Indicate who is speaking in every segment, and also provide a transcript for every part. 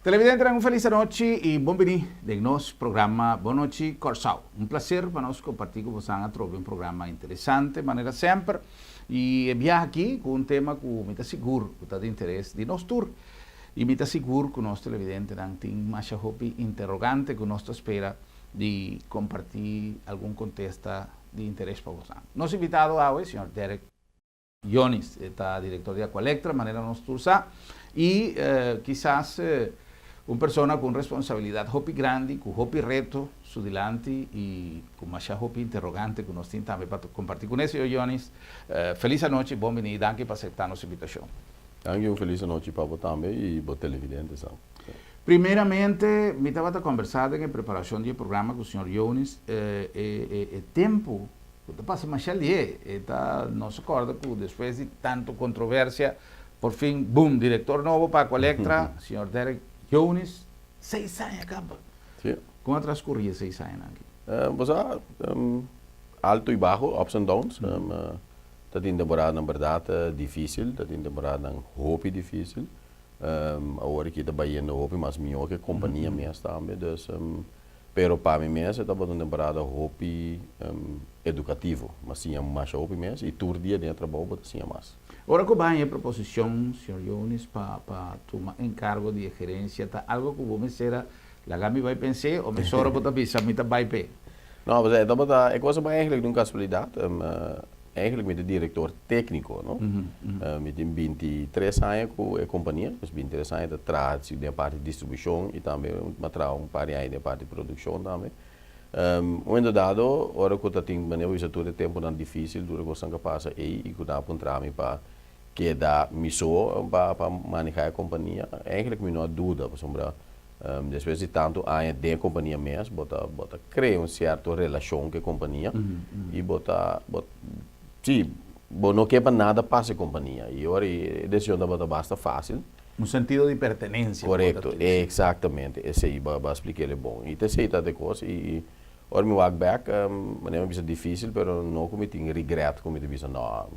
Speaker 1: Televidente, uma feliz noite e bem-vindo de nosso programa Boa Noite Corsal. Prazer para nós compartilhar com vocês um programa interessante, de maneira sempre. E viajar aqui com tema que me está seguro, que está de interesse de nosso tour. E me está seguro que o nosso televidente tem mais interrogante que nós espera de compartilhar algum contexto de interesse para vocês. Nosso invitado é o senhor Derek Yonis, está diretor de Aqualectra, de maneira nosso tour. E quizás uma pessoa com responsabilidade hopi grande, com hopi reto sudilante e com mais hopi interrogante que nós temos também para compartilhar com esse Jones. Feliz noite, bom venir, danke por aceitar nossa invitação.
Speaker 2: Danke, feliz noite para você também e para o televidente.
Speaker 1: Primeiramente, me estava conversando em preparação do programa com o senhor Jones, tempo, passa mais ali, não se acorda que depois de tanto controvérsia, por fim, boom, diretor novo para a Aqualectra, senhor Derek Jones, 6 anos acaba.
Speaker 2: Sim.
Speaker 1: Como transcorria 6 anos aqui?
Speaker 2: Alto e baixo, ups and downs. Está em temporada, na verdade, difícil. Está em temporada, hope difícil. Agora que está baiando hope, mas melhor que a companhia mesmo também. Pero para mim mesmo, está uma temporada hope educativo. Mas sim, mais hope mesmo. E todo dia dentro do trabalho, sim, mais.
Speaker 1: Agora que vai a proposição, senhor Jones, para tomar encargo de gerência, tá algo que você será, a Gami vai pensar, ou me sobra para pensar, me vai pensar.
Speaker 2: Não, mas é coisa mais eigenlijk de casualidade. Eigenlijk met de directeur técnico, não? Met 23 anos com a companhia, dus 23 anos de trade de parte de distribuição e também um par de anos de parte de produção também. Dado, ora que eu tenho maneira todo o tempo não difícil, dura que eu passa aí e que dá para entrar para que dá missão para manejar a companhia, eigenlijk me não há dúvida, por exemplo, depois de tanto anos de companhia mesmo, bota cria certa relação com a companhia e sim, não quer nada para a companhia e agora a decisão da basta fácil.
Speaker 1: Um sentido de pertenência.
Speaker 2: Correto, exatamente, esse aí vai explicar ele bom. E tem de coisa e agora me walk back, maneira é difícil, mas não como tenho regret, como te disse, não,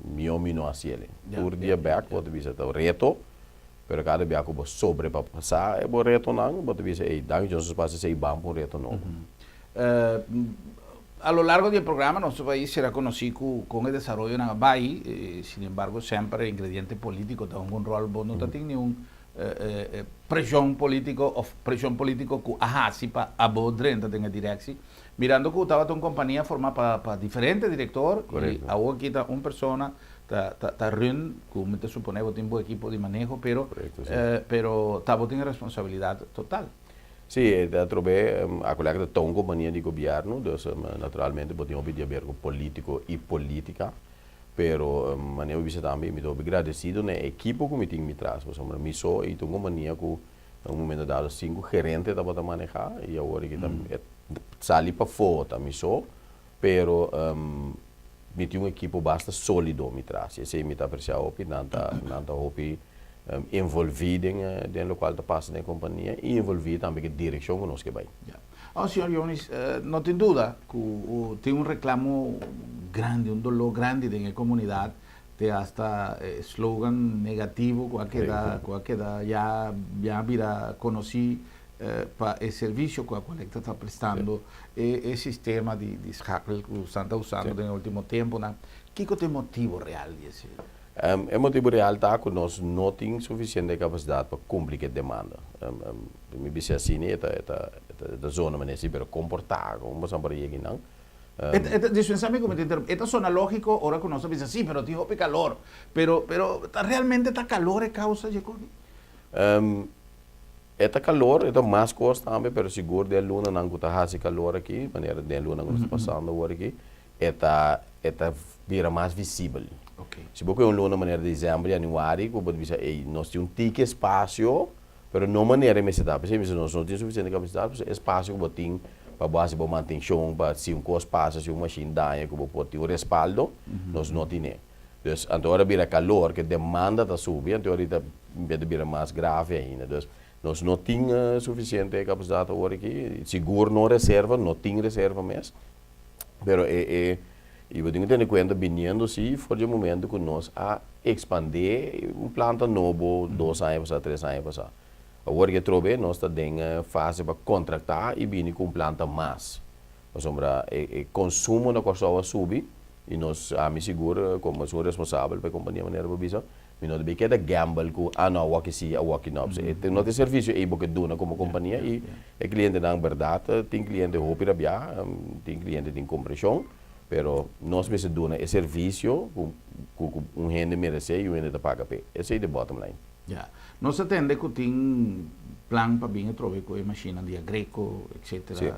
Speaker 2: me não assim ele. Por dia back, pode dizer, tá reto, pero cada dia que você sobre para passar, é bom reto não, pode dizer, ei, dá então passa sei bom por reto não.
Speaker 1: A lo largo del programa, nuestro país será conocido con el desarrollo en Abai, sin embargo, siempre el ingrediente político tiene un rol, no tiene ningún presión político que si para abordar en el dirección. Mirando que estaba una compañía formada para diferentes directores, y ahora aquí está una persona, está run, como te supone, tiene un equipo de manejo, pero tiene responsabilidad total.
Speaker 2: Sim, trobei a colega de uma companhia de governo, dus naturalmente podemos pedir ver com político e política, pero maneira de também me estou agradecido na equipe que me tem me traz, por exemplo, me sou e uma companhia que no momento dado 5 gerentes da para manejar e agora que também sali para fora, me sou, pero me tem uma equipe bastante sólido me traz, e se me está apreciado, nanta hopi envolvido em local da passa da companhia e envolvido também com a direção que nós que vai.
Speaker 1: Senhor Jones, não tem dúvida que tem um reclamo grande, um dolor grande da comunidade, tem hasta slogan negativo, que já vira conhecido para o serviço que a Aqualectra está prestando, o sistema de hackle que estão usando no último tempo. O que é o motivo real disso?
Speaker 2: O motivo real está que nós não temos suficiente capacidade para cumprir a demanda. Me disse assim, da zona, mas se para comportar, como você pode dizer, não?
Speaker 1: Dispensame como te interrumpo. Esta zona lógico, ahora que nós pensamos, sí, pero tiene calor. Pero realmente está calor es causa de COVID?
Speaker 2: Está calor, está mais coisa também, pero seguro de luna não está hace calor aqui, maneira de luna que está passando agora aqui, está vira mais visível.
Speaker 1: Okay.
Speaker 2: Se você luna maneira de dezembro, januário, que pode dizer, nós temos um tique espaço, pero não maneira de se dar, porque nós não temos suficiente capacidade, espaço que você tem para base para manutenção, para se um coisa passa, se uma machine daia, que você pode ter o respaldo, nós não temos. Então, agora vira calor, que demanda está subindo, então ahorita vira mais grave ainda. Então, nós não tínhamos suficiente capacidade agora aqui, seguro não reserva, não tem reserva mesmo, pero e você tem que ter em conta, vindo se for o momento que nós a expandir planta novo 2 anos, 3 anos, Agora que trove, nós está em fase para contratar e vir com planta mais. Ou seja, o consumo na Corsau sube e nós, a me segura, como sou responsável para a companhia maneira para bisa, me não deve quedar gamble com não, aqui sim, aqui não. Não tem serviço aí porque dona como companhia e o cliente na verdade tem cliente roupa rabia, tem cliente tem compressão, pero nós mesmo dona é serviço com rende merece e o rende paga pe. Esse é o bottom line.
Speaker 1: Yeah. Nós atende que tem plan para vir a trover com a máquina de agreco, etc.
Speaker 2: Sim.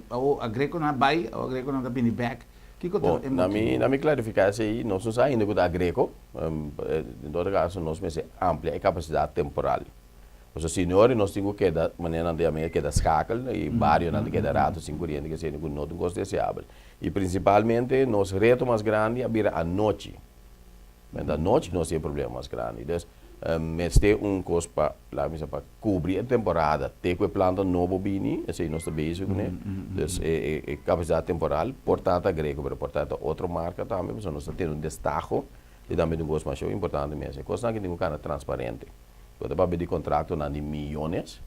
Speaker 1: O agreco na buy, o agreco na bini back.
Speaker 2: Bom, na minha clarificação aí, nós não saímos com a agreco, em todo caso, nós temos ampla capacidade temporal. Os senhores, nós temos que dar maneira de amiga que da escacal e vários não que da rato sem corrente que seja com não gosto desejável. E principalmente, nós reto mais grande é a noite. Mas a noite nós temos problema mais grande. Então, mas tem custo para cobrir a temporada. Tem que planta novo bini, assim nós estamos basic, né? Então, é capacidade temporal, portanto, agrego, mas portanto, outra marca também, nós estamos tendo destaque e também um gosto mais importante mesmo. É coisa que tem um cara transparente. Quando eu pedir contrato na de milhões,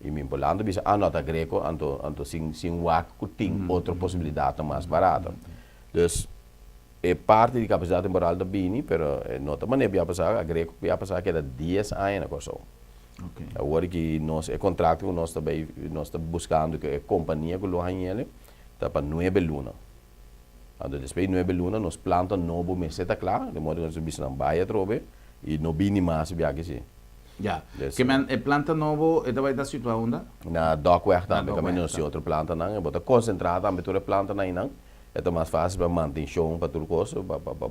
Speaker 2: e me empolando, bisa, nota agrego, anto sem waco, tem outra possibilidade mais barata. Então, é parte da capacidade temporal da Bini, mas nota maneira de passar, agrego, de passar que é 10 anos na coisa.
Speaker 1: Okay.
Speaker 2: Agora que nós, é contrato que nós estamos buscando, que a companhia que lo ele, está para 9 lunas. Então, depois de 9 lunas, nós plantamos novo mês, está claro, de modo que nós vamos na baia trobe, e no Bini mais, viaja aqui.
Speaker 1: Ja, que men planta novo, esta vai estar situada onde?
Speaker 2: Na dockweg também, que
Speaker 1: Dockweg,
Speaker 2: não se outra planta não, é botar concentrado também toda planta não, é mais fácil para manutenção para tudo coisa, para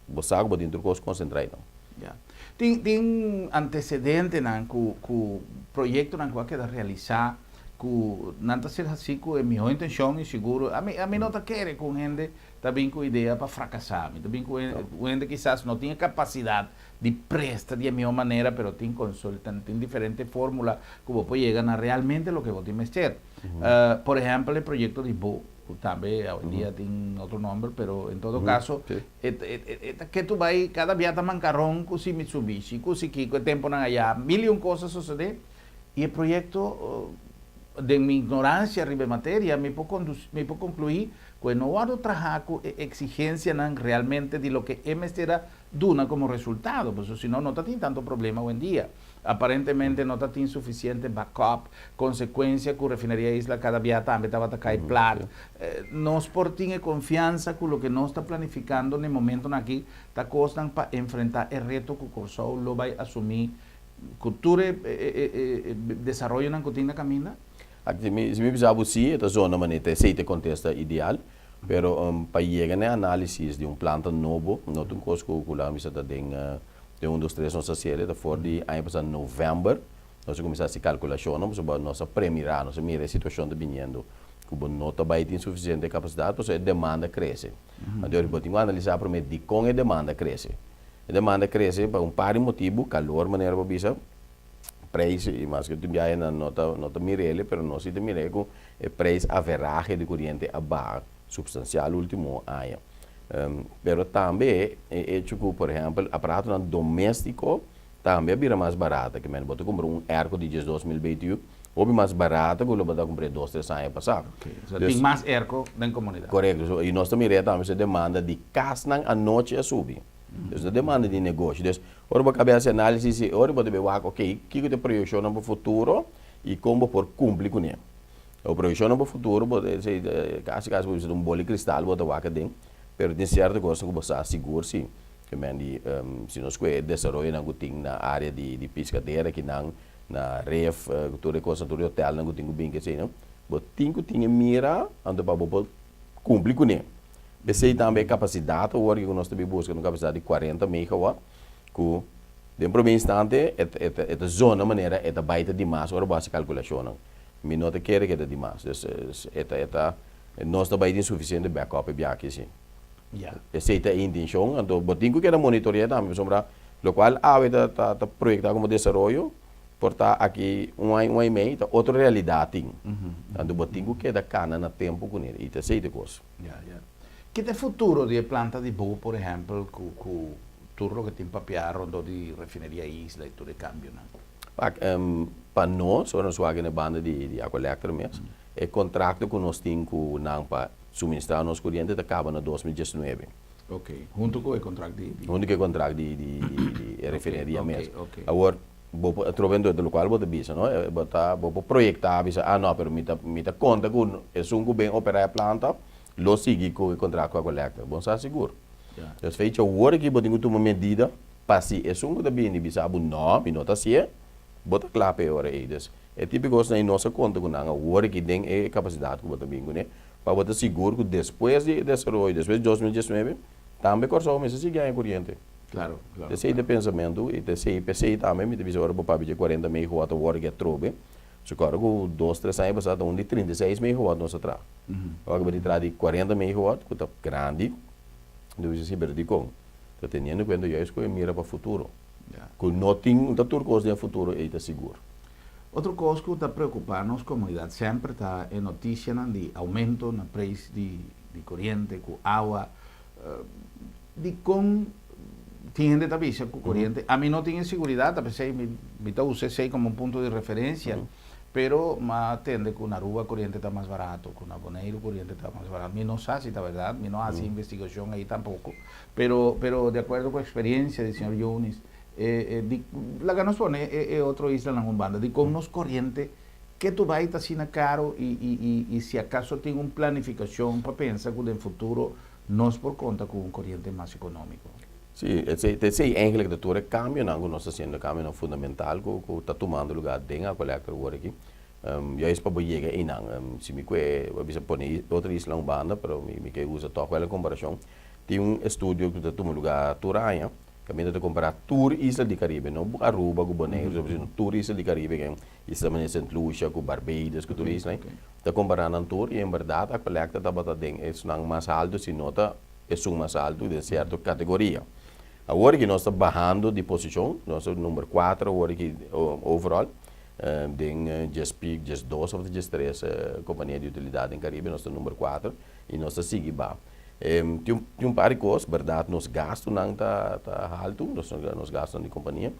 Speaker 2: buscar para dentro coisa concentrar não.
Speaker 1: Ja. Tem antecedente nan ku projeto nan que queda realizar ku nanta ser assim com a minha intenção e seguro a mim não tá querer com gente também com ideia para fracassar, também com gente quizás não tinha capacidade de prestar de minha maneira, pero tem consultante, tem diferentes fórmulas que você pode chegar a realmente o que você tem que ser. Por exemplo, o projeto de Bo, também hoje em dia tem outro nome, pero em todo caso, que tu vai cada viata mancarrão com si Mitsubishi, com si Kiko, tempo na allá, mil coisas suceder, e o projeto de minha ignorância arriba matéria me pode concluir que não há trabalhar com exigência realmente de lo que me será duna como resultado, porque senão não está tendo tanto problema hoje em dia. Aparentemente não está tendo suficiente backup, consequência que a refinaria Isla cada dia também estava a cair plat. Nós por ter confiança com o que nós está planificando no momento aqui, está costando para enfrentar o reto que o Corsau lo vai assumir. Cultura desenvolve na cotina caminha?
Speaker 2: Se me precisava sim, esta zona maneira se te contesta ideal, pero para chegar na análise de planta novo, não tem coisa que lá me está de dos três nossa série, da for de aí para novembro, nós começamos a calculação, sobre nossa primeira, nossa primeira situação de vindo, que não está bem tem suficiente capacidade, porque a demanda cresce. Então, eu vou analisar para de com a demanda cresce. A demanda cresce por par de motivo, calor, maneira para bisa, preço, mas que tu viaja na nota mirele, pero não se te mire com o preço average de corrente abaixo, substancial último ano. Pero também, por exemplo, aparato doméstico também vira mais barato, que mesmo você compra arco de 2021, ou mais barato que você comprar 2, 3 anos passado.
Speaker 1: Tem mais arco na comunidade.
Speaker 2: Correto, e nós também também se demanda de casa à noite a subir. Então, a demanda de negócio. Então, agora vou caber essa análise, agora vou ver, ok, o que te projeciona para o futuro e como por cumprir com ele. O projeciona para o futuro, caso você tem bola de cristal, você vai dentro, mas tem certa coisa que você assegura, sim. Que se nós desenvolvemos na área de pescadeira, que na ref, toda coisa, todo hotel, não tem bem que sei, não. Você tem que mira, onde para cumprir com ele. Esse também capacidade, o que nós também buscamos capacidade de 40 megawatt, que de um primeiro instante, esta zona maneira é baita demais, agora basta calculação. Me nota que é demais, nós também tem suficiente backup para aqui sim. Essa é a intenção, então botinho que era monitorear também, sobre o qual está projetado como desenvolvimento, portar aqui ano e meio, outra realidade. Então botinho que é da cana na tempo com ele, isso é a coisa.
Speaker 1: Que é o futuro de planta de Bo, por exemplo, com tudo que tem papiar, onde de refinaria Isla e tudo de câmbio, não?
Speaker 2: para nós, nós na banda de Aqua Electra mesmo, é contrato que nós temos para suministrar nosso corrente acaba em 2019.
Speaker 1: Ok, junto com o contrato de...
Speaker 2: Único contrato de refineria mesmo.
Speaker 1: Ok.
Speaker 2: Agora, trovando do qual você bisa, não? Vou projetar, bisa, não, pero me conta com é um bem operar a planta, lo sigue com o contrato com a coleta, bom está seguro. Então, feito o hora que você tem uma medida, para se é um bem, bisa, não, me nota se bota clape hora aí, é típico na nossa conta com a hora que tem é capacidade que você tem, né? Para você seguro que depois de desenvolver, depois de 2019, também corso mas se ganha corrente.
Speaker 1: Claro.
Speaker 2: Esse de pensamento e esse PC também me diz agora para de 40 megawatt hora que trobe. Se agora com 2-3 anos passado onde 36 megawatt nós atrás. Agora vai entrar de 40 megawatt que tá grande. Do se perdi com. Tá tendo quando eu escolho mira para o futuro. Com nothing da turco de futuro é seguro.
Speaker 1: Outra coisa que está preocupando a nossa comunidade sempre está em notícia de aumento no preço de corrente, com água, de com tem gente que com corrente. A mim não tinha segurança, pensei, me usei como um ponto de referência, pero mas atende que na rua a corrente está mais barato, com na Boneiro a corrente está mais barato. Me não sei se é verdade, me não há investigação aí tampouco, pero de acordo com a experiência do senhor Yunis, la que nos pone otro isla en banda de con nos corriente que tu vai estar assim caro e se acaso tem uma planificação para pensar que no futuro nós por conta com um corriente mais econômico.
Speaker 2: Sim, esse eigenlijk de toer cambio não nós fazendo cambio não fundamental que está tomando lugar dentro a coleta agora aqui. Já é para chegar aí não, se me que bisa pone outra isla em banda, pero me que usa toda aquela comparação. Tem estudo que está tomando lugar Turanha. Kami na comparar tour Isla de Caribe, não Aruba, com Bonaire, tour Isla de Caribe, que Isla de St. Lucia, com Barbados, com tudo isso, né? Está comparando um tour e em verdade a coleta está batendo é mais alto, se nota é mais alto de certa categoria. Agora que nós estamos bajando de posição, nós somos número 4, agora que overall, tem GESPIC, GES2 ou GES3 companhia de utilidade em Caribe, nós estamos número 4 e nós estamos seguindo. Tem par de coisas, verdade, nos gastos não tá alto, nos gastos de companhia,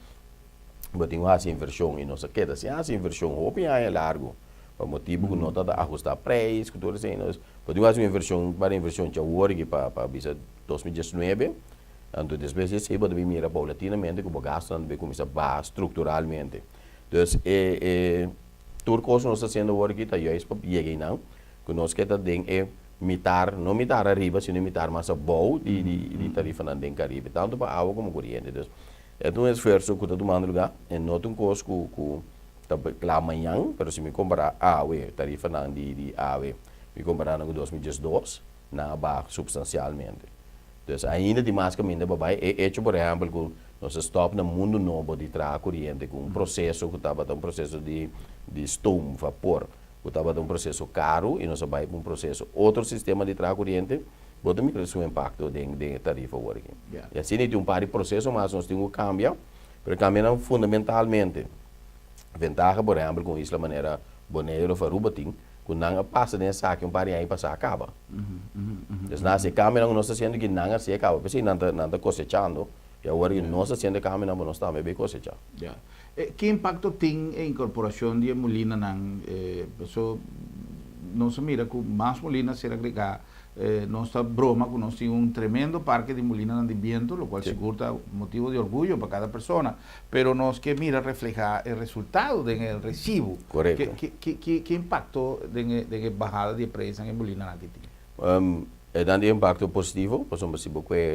Speaker 2: mas tem uma inversão e nós queda se essa inversão open é largo, por motivo que nós tá ajustar preço, que tudo assim, nós tem uma inversão para inversão já hoje para bisa 2019, então depois se pode vir mira paulatinamente que o gasto não vai começar a estruturalmente, então tudo coisa nós fazendo hoje que tá já para chegar não, que nós queda tem não mitar arriba, sino mitar mais a boa de tarifa na den Caribe, tanto para água como corrente. Então, é um esforço que está tomando lugar, e não é um custo que está amanhã, mas se me comparar a tarifa na de água, me comparar com 2012, na baixa substancialmente. Então, ainda de mais caminho para baixo, é hecho, por exemplo, que nós stop no mundo novo de trazer corrente, com um processo que estava um processo de steam, vapor, que estava um processo caro e nós vai para um processo outro sistema de trazer corrente, bota o impacto de tarifa agora. E assim tem um par de processos, mas nós temos que cambiar, mas cambiar fundamentalmente. Ventaja, por exemplo, com isso, a maneira Bonaire ou Aruba tem, que não passa nessa saque, um par de anos passa acaba. Então, se cambia, nós estamos fazendo que não se acaba, porque não está cosechando, e agora nós estamos fazendo cambio, nós estamos bem cosechando.
Speaker 1: Que impacto tem a incorporação de Molina? Não se mira que mais Molina será agregar. Nossa broma que nós temos tremendo parque de Molina de viento, lo cual seguro é motivo de orgulho para cada pessoa, pero nós que mira reflejar o resultado do recibo.
Speaker 2: Correto.
Speaker 1: Que impacto de bajada de preço em Molina aqui tem?
Speaker 2: É dando impacto positivo, por exemplo, se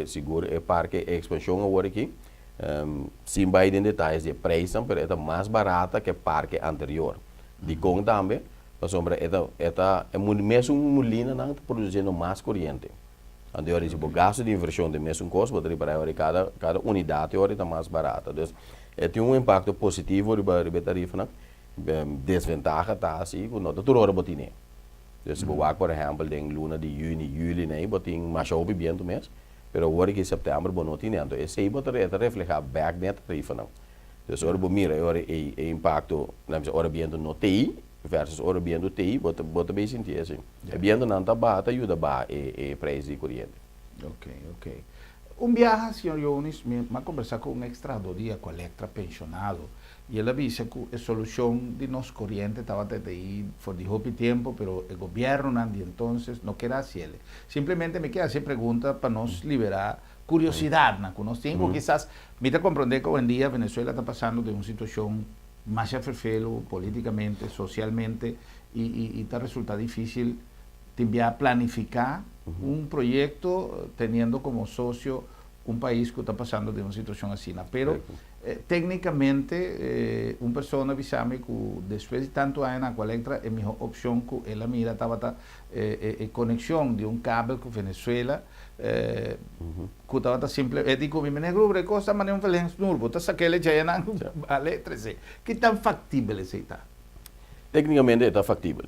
Speaker 2: seguro é parque expansão agora aqui. Sem vai em detalhes de preço, mas é mais barata que o parque anterior. De com também, por exemplo, é mesmo Molina não está produzindo mais corrente. Então, o gasto de inversão de mesmo custo, pode reparar cada unidade está mais barata. Então, tem um impacto positivo sobre a tarifa, desvantagem está assim, que não está toda hora botine. Então, por exemplo, em luna de junho, julho, né, botin mais chove vento mesmo. Pero agora que setembro não tinha, então esse aí pode refletir back dentro da tarifa não. Então agora mira agora o impacto, agora viendo no TI versus agora viendo TI, bota bem sentir assim. Viendo não tá bata ajuda ba e preço de corrente.
Speaker 1: Um viaje, senhor Yunis, me conversar com um extra do dia com a Electra pensionado y él avisa que la solución de nos corriente estaba desde ahí por dijo tiempo, pero el gobierno Nandi entonces no queda hacerle. Simplemente me queda hacer preguntas para nos liberar curiosidad, ¿no? Nos tiempo quizás, me te comprender que hoy en día Venezuela está pasando de una situación más ferfelo políticamente, socialmente, y te resulta difícil te enviar a planificar un proyecto teniendo como socio un país que está pasando de una situación así, ¿no? Pero técnicamente una persona avisame que después de tanto años cual entra en mejor opción que él mira estaba conexión de un cable con Venezuela que estaba simple digo mi negro bre cosa mané un feliz nurbo está saquele ya na vale 13 que tan factible se está
Speaker 2: Técnicamente está factível.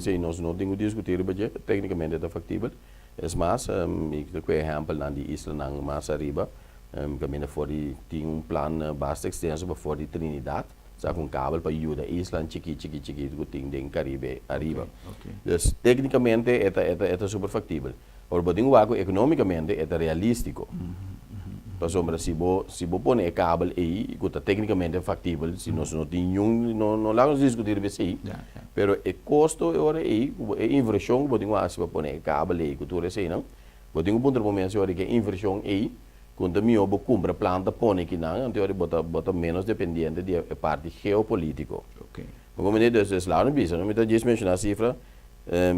Speaker 2: Se nós não temos que discutir, técnicamente está factível. É mais, eu dou exemplo na isla na mais arriba, que fora tem plan bastante extenso para fora de Trinidad, sabe cabo para ajudar a isla chiqui que tem em Caribe arriba. Então, tecnicamente é super factível. Agora, tem algo economicamente é realístico. Por exemplo, se você põe cabo aí, que tecnicamente é factível, se nós não temos não vamos discutir isso aí, mas o custo agora aí, a inversão, você tem que pôr cabo aí, que tudo isso aí, não? Você tem que pôr momento agora que a inversão aí, quando eu vou comprar planta, põe aqui não, então eu bota menos dependente da parte geopolítica. Como eu disse, lá no bisa, não me dá disso mencionar a cifra,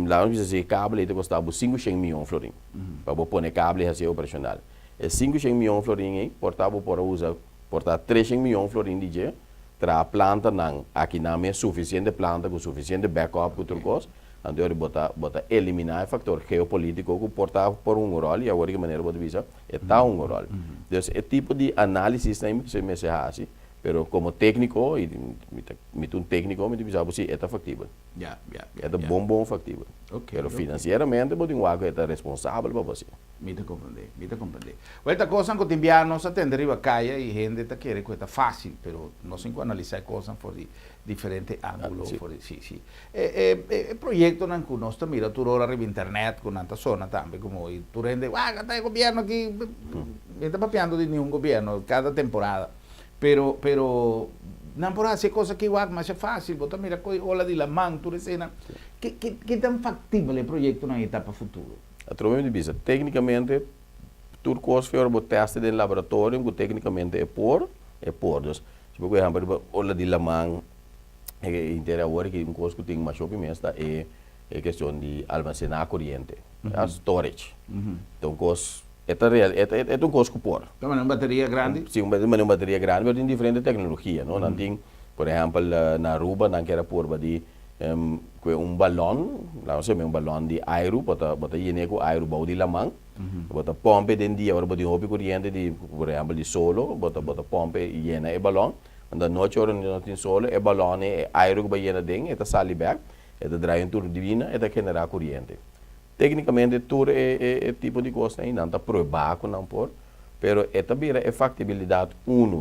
Speaker 2: lá no bisa se cabo aí custava 500 milhões de florins, para pôr cabo aí ser operacional. 500 milhões de florins, portava para usar, portar 300 milhões de florins de dia, tra planta não, aqui não é suficiente planta com suficiente backup com outra coisa, então eu bota eliminar o fator geopolítico que portava por rol e agora que maneira pode visar é tal rol. Então é tipo de análise que me se faz, pero como técnico e um técnico me diz assim é factível. É bom factível. Pero financeiramente pode algo é responsável para você.
Speaker 1: Me te compreender. Esta cosa que te enviamos a atender riba calle y gente te quiere que está fácil, pero no se analizar cosas por diferentes ángulos. Sí. El proyecto en que uno está mira tu hora arriba internet con tanta zona también como y tu gente, está el gobierno aquí, me está papeando de ningún gobierno cada temporada, pero no por hacer cosas que igual más fácil, vos mira hola de la man, tu escena, ¿qué tan factible el proyecto en la etapa futuro?
Speaker 2: Através de tecnicamente, tudo coisa foi o teste de laboratório, que tecnicamente é por. Então, se por exemplo, olha de lamang, interior que coisa que tem mais shopping mesmo é questão de almacenar corrente, storage. Então, coisa é um coisa que por.
Speaker 1: Então, uma bateria grande?
Speaker 2: Sim, uma bateria grande, mas tem diferente tecnologia, não? Não tem, por exemplo, na Aruba, não quer por de balão, lá você tem balão de aero, bota llenar com aero bau de lamang, bota pompe dentro dia, agora bota hobby corrente de, por exemplo, de solo, bota pompe llena e balão, anda noite hora não tem solo, e balão é aero que vai llena dentro, eta sali back, eta drai um tour divina, eta generar corrente. Tecnicamente tudo é tipo de coisa aí, não está provado não por, pero eta vira é factibilidade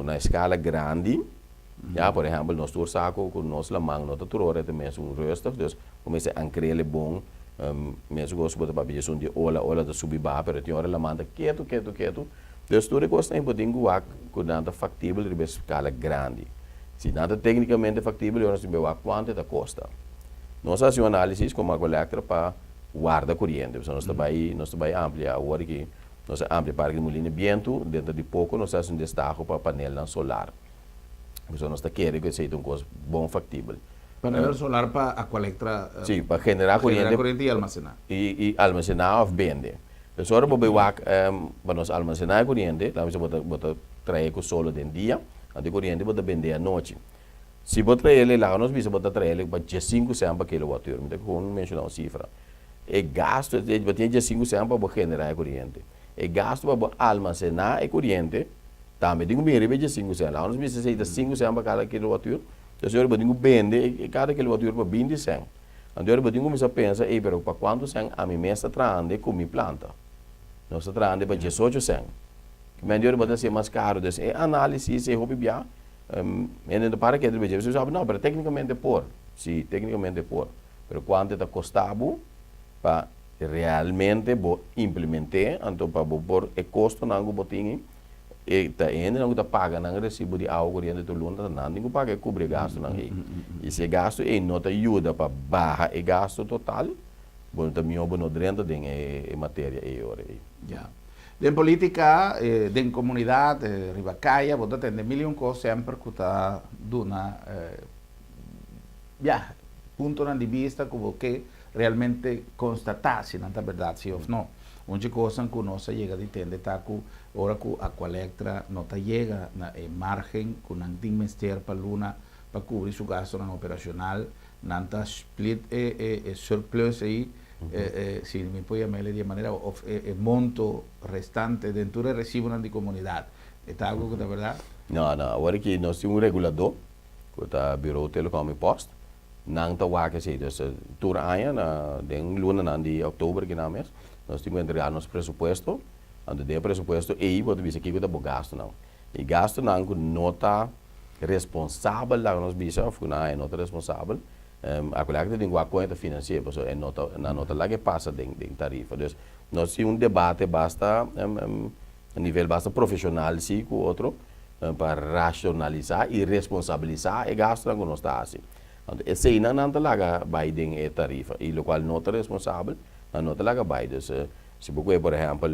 Speaker 2: na escala grande. Por exemplo, nós temos saco com nós lamang, nós temos até mesmo resta, então começa a criar bom, mesmo gosto de papel de ola de subir pero tem hora lamanda quieto. Então tudo coisa tem poder guar com nada factível de escala grande. Se nada tecnicamente factível, nós temos quanto da custa. Nós fazemos uma análise como a coleta para guardar corrente, nós também ampliar agora que nós ampliar para que molina viento dentro de pouco nós fazemos destaque para painel solar. Então, nós queremos que seja uma coisa bom, factível.
Speaker 1: Panel solar para a colecta.
Speaker 2: Sim, para generar corrente
Speaker 1: e almacenar.
Speaker 2: E almacenar ou vender. Então, agora, para nós almacenar corrente, nós vamos trazer com solo dentro do dia, a corrente vamos vender à noite. Se você trazer ele lá, nós vamos trazer ele para 15 cents per kWh. Vamos mencionar uma cifra. E gasto, você tem 15 cents para generar corrente. E gasto para almacenar a corrente, também tem que vender 5 cents. Lá nós precisamos 5 cents para cada quilowattheure. Então, eu tenho que vender cada quilowattheure para 20 cents. Então, eu tenho que começar a pensar, pero para quanto cents a minha mesa trazendo com minha planta? Nós trazendo para 18 cents. Mas eu vou ser mais caro. Então, é análise, é hobby bem. Então, para que você sabe, não, mas tecnicamente é por. Sim, tecnicamente é por. Mas quanto está custado para realmente implementar, então para pôr o custo não botinho e tá ainda não tá paga não recibo de água corrente do luna não ninguém paga cobrir gasto não e se gasto e não te ajuda para barra e gasto total bom também o bono drenta tem matéria e hora
Speaker 1: já em política em comunidade ribacaia você tem milhão coisas sempre que está duna já ponto de vista como que realmente constatar se não é verdade se ou não onde coisa que não se chega a entender tá que ora que a colecta não tá chega na margem que não tem mestre para luna para cobrir seu gasto não operacional não tá split surplus aí se me pode chamar de maneira monto restante dentro do recibo na comunidade está algo que é verdade
Speaker 2: não agora que nós temos um regulador que está Bureau Telecom e Post não tá o que se diz tur aia na den luna na de outubro que não mês nós temos que entregar nosso pressuposto onde tem pressuposto e pode dizer que está gasto não e gasto não que nota responsável lá nós bisa funa é nota responsável a coleta tem uma conta financeira porque é nota na nota lá que passa den tarifa então nós temos debate basta a nível basta profissional sim com outro para racionalizar e responsabilizar e gasto não nós está assim esse aí não tá lá vai den tarifa e o qual nota responsável não tá lá vai se você por exemplo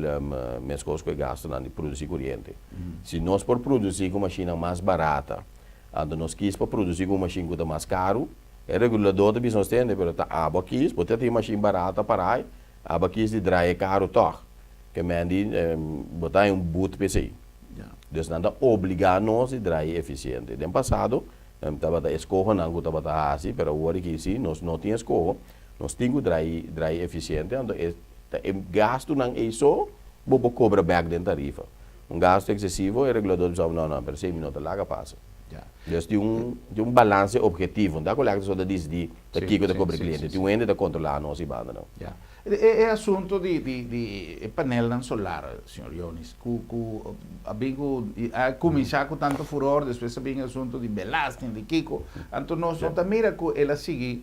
Speaker 2: mês que gasto na produzir corrente se nós por produzir com máquina mais barata ando nós quis para produzir com máquina que está mais caro é regulador de business tem pero tá aba quis botar tem máquina barata para aí aba quis de drai caro toch que mandi botar um boot PC então não dá obrigar nós a drai eficiente no passado estava da escola não estava da assim pero agora que sim nós não tinha escola nós temos drai eficiente então gasto não é só bobo cobra back da tarifa gasto excessivo é regulador diz não per 6 minutos lá que passa dus de um balance objetivo da colega só diz de aqui que cobra cliente de um ende da controlar nós e banda não
Speaker 1: é assunto de painel solar senhor Jones a começar com tanto furor depois vem assunto de belasting de Kiko então nós também mira que ela sigue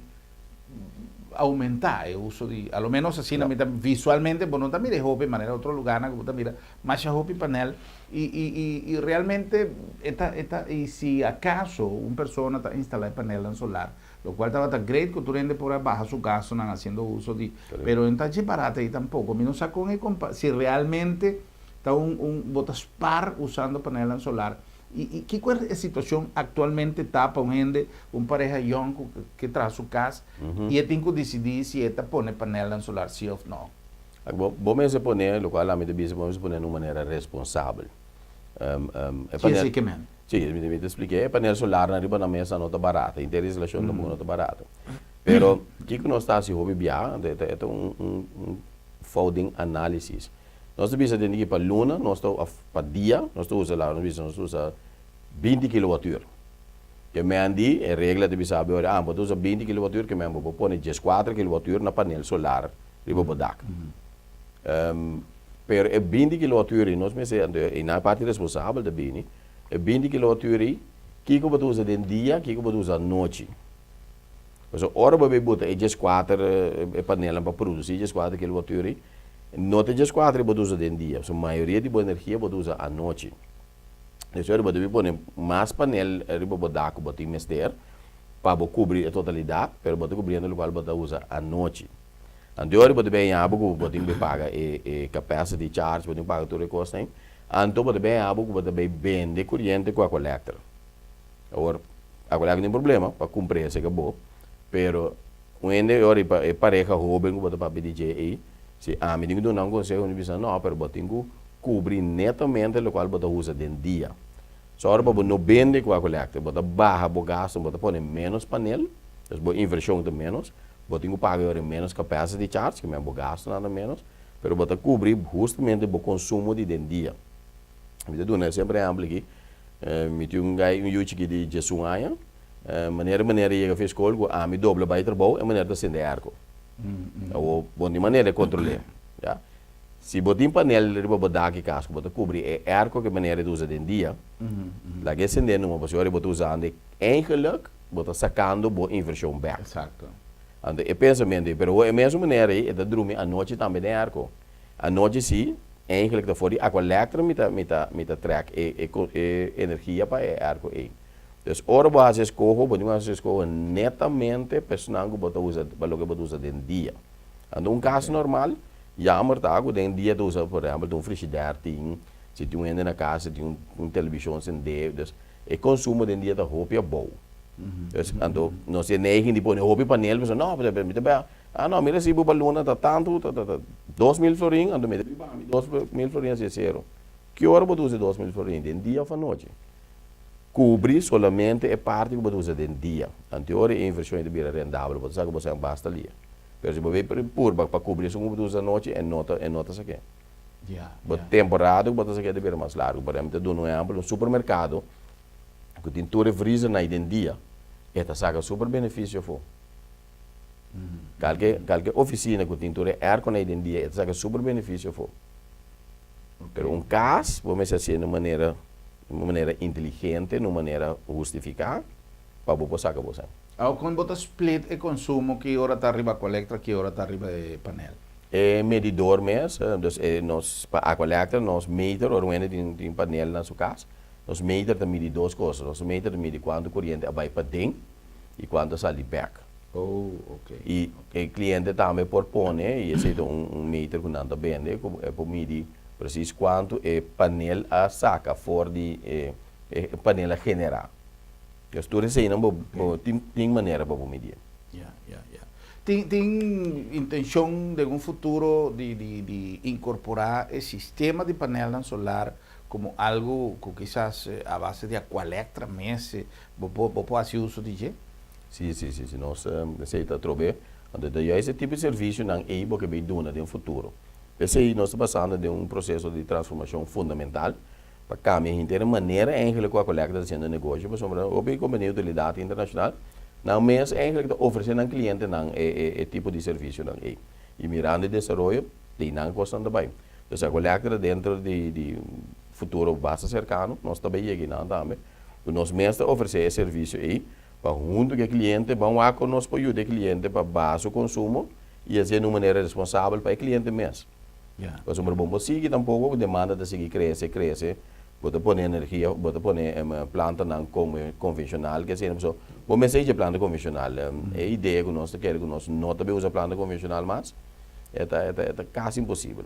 Speaker 1: aumentar o uso de, a lo menos assim, visualmente, bueno, también es de manera otro lugar, como también más hopi panel y realmente y si acaso una persona está instalada panel solar, lo cual estaba tan great que tú rende por baja su gasto haciendo uso de, pero en tan barata y tampoco, no sé si realmente está un botas par usando panel solar. ¿Y qué es la situación actualmente está para un pareja young que trae su casa y tiene que decidir si esta pone panel solar sí o no?
Speaker 2: Vamos a poner, lo cual a mí vamos a poner de una manera responsable.
Speaker 1: Sí, que man.
Speaker 2: Sí, me te expliqué, el panel solar arriba na mesa não está barata, interrelação também não está barata. Pero, o que nós está se hobby biar, é folding analysis. Nós precisamos de para luna, nós estamos para dia, nós estamos lá, nós usamos 20 kWh. Que me andi, a regra de saber agora, mas usa 20 kWh que me vou pôr 14 kWh na painel solar, riba bodak. Pero é 20 kWh, nós me e na parte responsável da bini, é 20 kWh, que você usa de dia, que você usa à noite. Então, hora você bota é 14 painel para produzir 14 kWh. Não tem 4 que usa de dia, a maioria de boa energia você usa à noite. Então, você pode mais painel riba bodak que você mester para cobrir a totalidade, mas você cobrindo o qual você usa à noite. Então, você bem abo que você paga e capacity charge, você paga tudo o que custa. Então, você bem abo que você vende corrente com a collector. Agora, a collector tem problema para cumprir esse acabou, pero quando é pareja jovem que você pode pedir se a mim não consegue não, pero você tem que cobrir netamente o qual você usa de dia. Só para você não vende com a collector, você barra o gasto, você põe menos painel, então você inversão de menos, você tem que pagar menos capacity charge, que é o gasto nada menos, pero você cobrir justamente o consumo de dia. Eu dou sempre exemplo aqui, me tinha um youth de Jesuanha, maneira que fez escola, a me dobra para trabalho, é maneira de acender arco. Ou de maneira de controlar. Se você tem painel de botar aqui casco, você cobre é arco que maneira de usar de dia. Lá que acender numa pessoa, você usando eigenlijk, você sacando a inversão back.
Speaker 1: Exato.
Speaker 2: É pensamento, pero a mesma maneira é de dormir à noite também é arco. À noite sim, eigenlijk voor die aqualector met de trek energia para arco e. Dus ora base escojo, podemos escoger netamente personal que usa para lo que usa den dia. Ando um caso normal, jammer tá que den dia usa por exemplo um frigideira tem, se tu entra na casa tem televisão sem deve, dus e consumo den dia da roupa é bom. Dus ando não se negen de pôr roupa panel, mas não, mas me bem. Ah não, mira se o balona tá tanto, 2.000 florin, ando me 2.000 florin é zero. Que hora você usa 2.000 florin den dia ou noite? Cobrir solamente é parte que você usa den dia. Anterior é inversão de bira rendável, você sabe que você basta ali. Pero se você por para cobrir isso que você usa noite é nota isso aqui. Temporada que você quer de bira mais largo, por exemplo, do no exemplo, no supermercado, que tem toda frisa na den dia, esta saca super benefício for. Qualquer oficina que tem toda air na den dia, esta saca super benefício for. Pero um caso, vamos fazer de uma maneira inteligente, de uma maneira justificada, para você sacar você.
Speaker 1: Quando você split o consumo, que hora está arriba a collector, que hora está arriba o panel?
Speaker 2: Medidor mesmo, dus nós para a collector nós meter ou tem panel na sua casa, nós meter também duas coisas, nós meter também quanto corrente vai para dentro e quanto sai back.
Speaker 1: Oh, ok.
Speaker 2: E o cliente também pode pôr, e esse é meter que não vende, é para medir preciso quanto o panel a saca fora de panel a generar. Então, tudo isso aí não tem maneira para medir.
Speaker 1: Tem intenção de um futuro de incorporar o sistema de painel solar como algo que quizás a base de aqualectra mesmo, você fazer uso de isso?
Speaker 2: Sim, nós aceitamos trocar, então esse tipo de serviço não é o que vai dar no futuro. Esse aí nós estamos passando de processo de transformação fundamental para cambiar inteira maneira eigenlijk com a collecta de sendo negócio, mas sobre companhia de utilidade internacional, não mesmo eigenlijk oferecer ao cliente não tipo de serviço não é. E mirando o desenvolvimento, tem não custa também. Então a collecta dentro de futuro bastante cercano, nós também aqui não também. Nós mesmo oferecer esse serviço aí para junto com o cliente, vamos lá conosco para ajudar o cliente para baixo consumo e fazer de uma maneira responsável para o cliente mesmo. Mas uma bomba sigue tampouco demanda de seguir cresce, bota pôr energia, bota pôr planta não convencional, que assim, so, bom seja planta convencional, a ideia que nós queremos que nós não também usa planta convencional, mas é quase impossível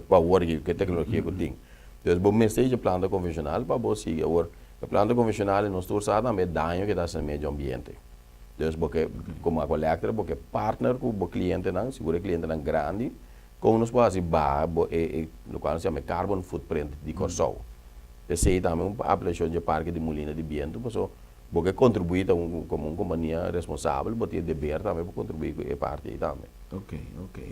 Speaker 2: para o que a tecnologia que tem. Então, bom seja planta convencional para você seguir agora. A planta convencional nós estamos também dano que dá no meio ambiente. Então, porque como a collector, porque partner com o cliente não, segura o cliente não grande. Como nós podemos fazer no qual se chama carbon footprint de Corsol. Esse aí também é uma aplicação de parque de molina de viento, porque contribui como uma companhia responsável, porque dever também para contribuir com a parte aí também.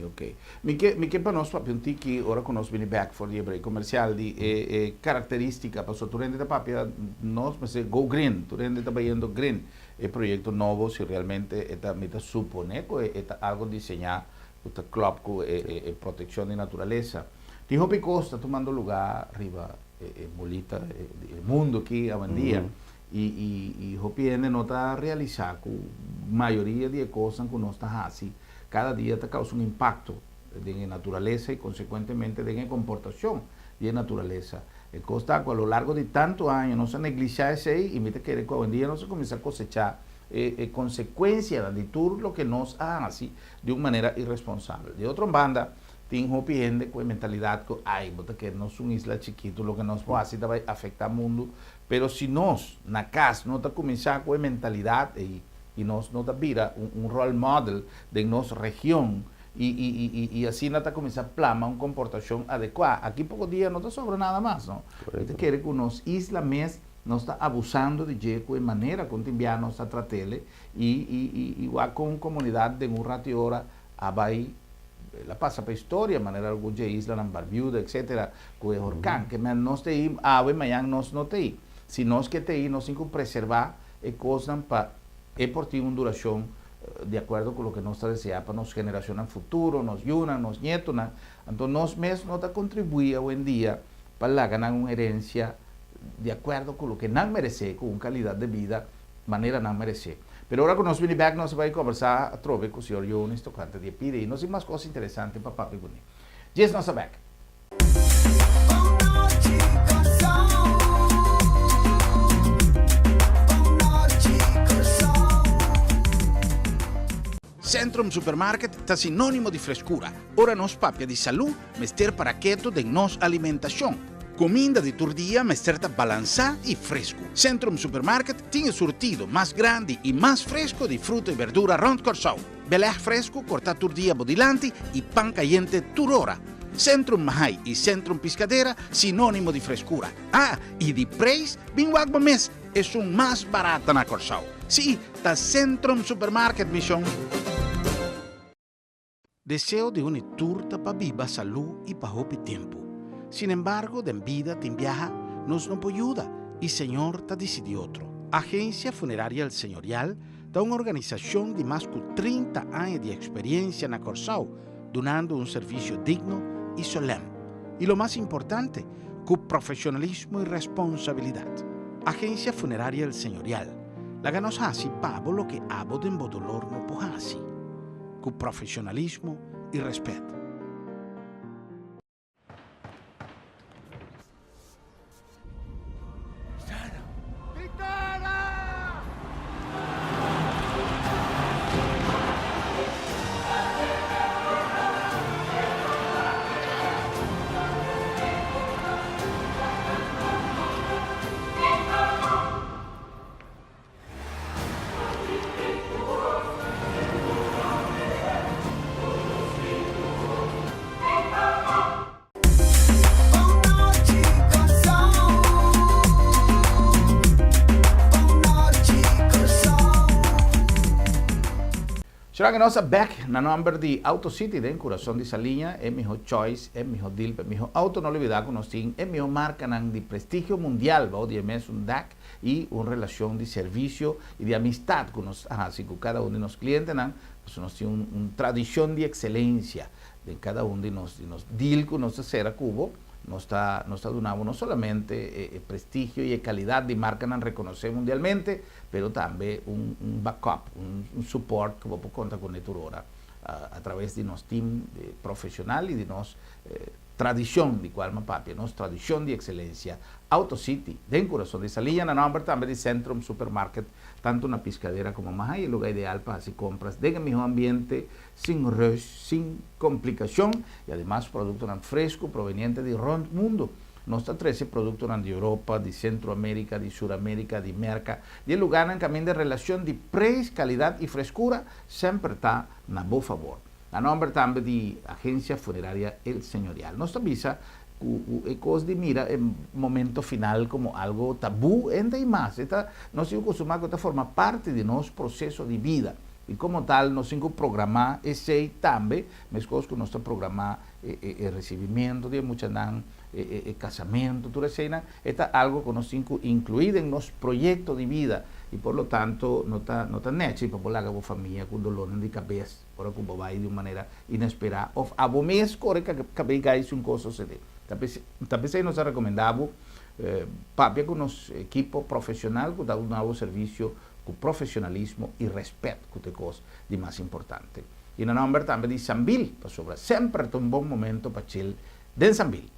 Speaker 1: Ok. Me que para nós para pensar que agora que nós vem back for the break comercial de característica para tu rende da papel nós mas go green, tu rende está indo green, é projeto novo se realmente está me supone que é algo diseñado o club com proteção de natureza. Dijo Picosta tomando lugar arriba molita o mundo aqui a dia e Hopi não está realizando a maioria de coisas que nós está assim. Cada dia está causando impacto na natureza e consequentemente na comportação da natureza. E costa a lo largo de tantos anos não se negligencia isso aí e me que hoje em dia não se começa a cosechar consequência de tudo o que nós hacemos de uma maneira irresponsável. De outra banda, tem Hopi gente com a mentalidade que nós somos uma isla chiquita, o que nós podemos fazer vai afetar o mundo, mas se nós, na casa, não começar com a mentalidade e nós não vira role model de nossa região, e assim não começar a plasmar uma comportação adequada. Aqui pouco dia não sobra nada mais, não? Então, quer que nós isla mesmo não está abusando de jeito de maneira como enviar nossa tratele e igual com comunidade de ratio hora vai la passa para a história maneira alguma isla na Barbuda etc com o huracán que nós tem amanhã nós não tem se nós que tem nós temos que preservar e coisas para por ter uma duração de acordo com o que nós desejamos para nossa geração no futuro, nos yunas, nos netos, então nós mesmos não contribuir hoje em dia para ganhar uma herência de acordo com o que não merece, com qualidade de vida, maneira não merece. Mas agora que nós vamos back, nós vamos conversar a trove com o senhor Jones, tocante de pire, e nós temos mais coisas interessantes para papi com ele. Yes, nós back. Centrum Supermarket está sinónimo de frescura. Ora nos papia de salud, mester paraqueto de nos alimentación. Comida de tu día, mester ta balançado y fresco. Centrum Supermarket tiene surtido más grande y más fresco de fruta y verdura rond Corsau. Belé fresco, corta tu día bodilanti y pan caliente turora. Centrum Mahai y Centrum Piscadera, sinónimo de frescura. Ah, y de preço, bem wagba mes, es un más barata na Corsau. Sí, ta Centrum Supermarket, mission. Deseo de una turta para viva salud y para hopi tiempo. Sin embargo, de vida te viaja, nos no ayuda y Señor te decide otro. Agencia Funeraria El Señorial da una organización de más de 30 años de experiencia en Corsau, donando un servicio digno y solemne. Y lo más importante, con profesionalismo y responsabilidad. Agencia Funeraria El Señorial. La ganos así pavo lo que abo de dolor no pojasi. Con profesionalismo y respeto. Será que nós back na number de Auto City de coração de Salinha é meu choice, é meu deal, é meu auto não olvidar que nós temos é meu marca de prestígio mundial, obviamente um DAC e uma relação de serviço e de amistade com nós, assim com cada de nossos clientes, nós temos uma tradição de excelência de cada de nós deal com nossa Serra Cubo. Nos está donando no solamente prestigio y calidad de marca que reconoce mundialmente, pero también un backup, un support que vamos a contar con Neturora a través de nuestro team profesional y de nuestra tradición de Cualma Papia, nuestra tradición de excelencia. Auto City, de corazón de Salilla, na nombre también de Centrum Supermarket, tanto una piscadera como más ahí, el lugar ideal para hacer compras de mejor ambiente, sin rush, sin complicación y además productos frescos provenientes de rond mundo. Nuestra 13 productos de Europa, de Centroamérica, de Sudamérica, de América, de lugar en camino de relación de precio, calidad y frescura, siempre está na bom favor. A nombre también de Agencia Funeraria El Señorial. Nuestra visa cosas de mira en momento final como algo tabú entre y más. Nos hemos acostumbrado que esta forma parte de nuestro proceso de vida. Y como tal, nos hemos programado ese también, mezclamos con nuestro programa el recibimiento de muchas casamiento, toda escena, está algo que nos hemos incluido en nuestro proyecto de vida. Y por lo tanto, no está neto para poder la familia con dolor de cabeza, por como va de una manera inesperada. O a vos mes corre que cabeza un cosa se dé. También nos ha recomendado papia con nuestro equipo profesional que da un nuevo servicio con profesionalismo y respeto, que es cosa de más importante. Y en el nombre también de Sambil, para sobre siempre un buen momento para chill de Sambil.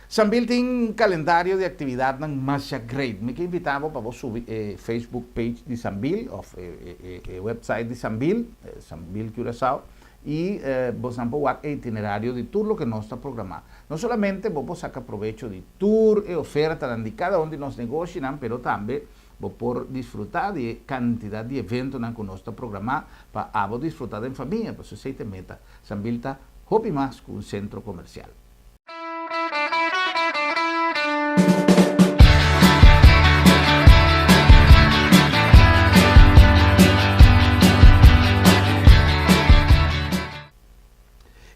Speaker 1: Sambil tiene un calendario de actividad más great. Me invitaba para vos subir Facebook page de Sambil, o website de Sambil, Sambil Curaçao, y vos han puesto itinerario de tour lo que no está programado. No solamente vos sacar provecho de tour y oferta de cada uno de los negocios, pero también vos por disfrutar de cantidad de eventos que no está programado para vos disfrutar en familia. Pues eso te meta. Sambil está hobby más que un centro comercial.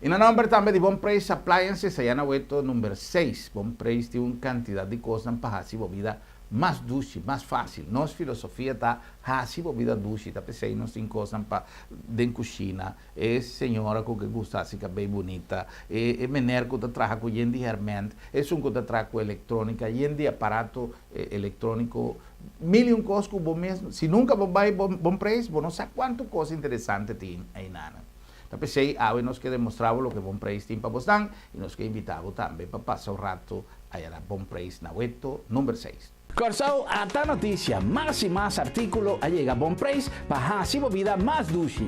Speaker 1: En el nombre también de Bon Price Appliances, allá en el número 6. Bon Price tiene una cantidad de cosas para hacer vida más dulce, más fácil. Nuestra filosofía está hacer vida dulce. Está pensando en cinco cosas para de cocina. Es señora que gusta así que bem bonita. Es menor que trabaja con gente hermente. Es un que trabaja con electrónica. Y de aparato electrónico. Mil y un cosas que vos mesmo. Si nunca vos vais Bon Price, vos no sabes cuánto cosa interesante tiene ahí nada. Então, pensei, hoje nós que demonstrava o que Bom Preço tem para vocês e nós que invitava também para passar o rato aí era Bom Preço na Hueto, número 6. Corsao, esta notícia, mais e mais artículo a llegar a Bom Preço para hacer vida mais dulce.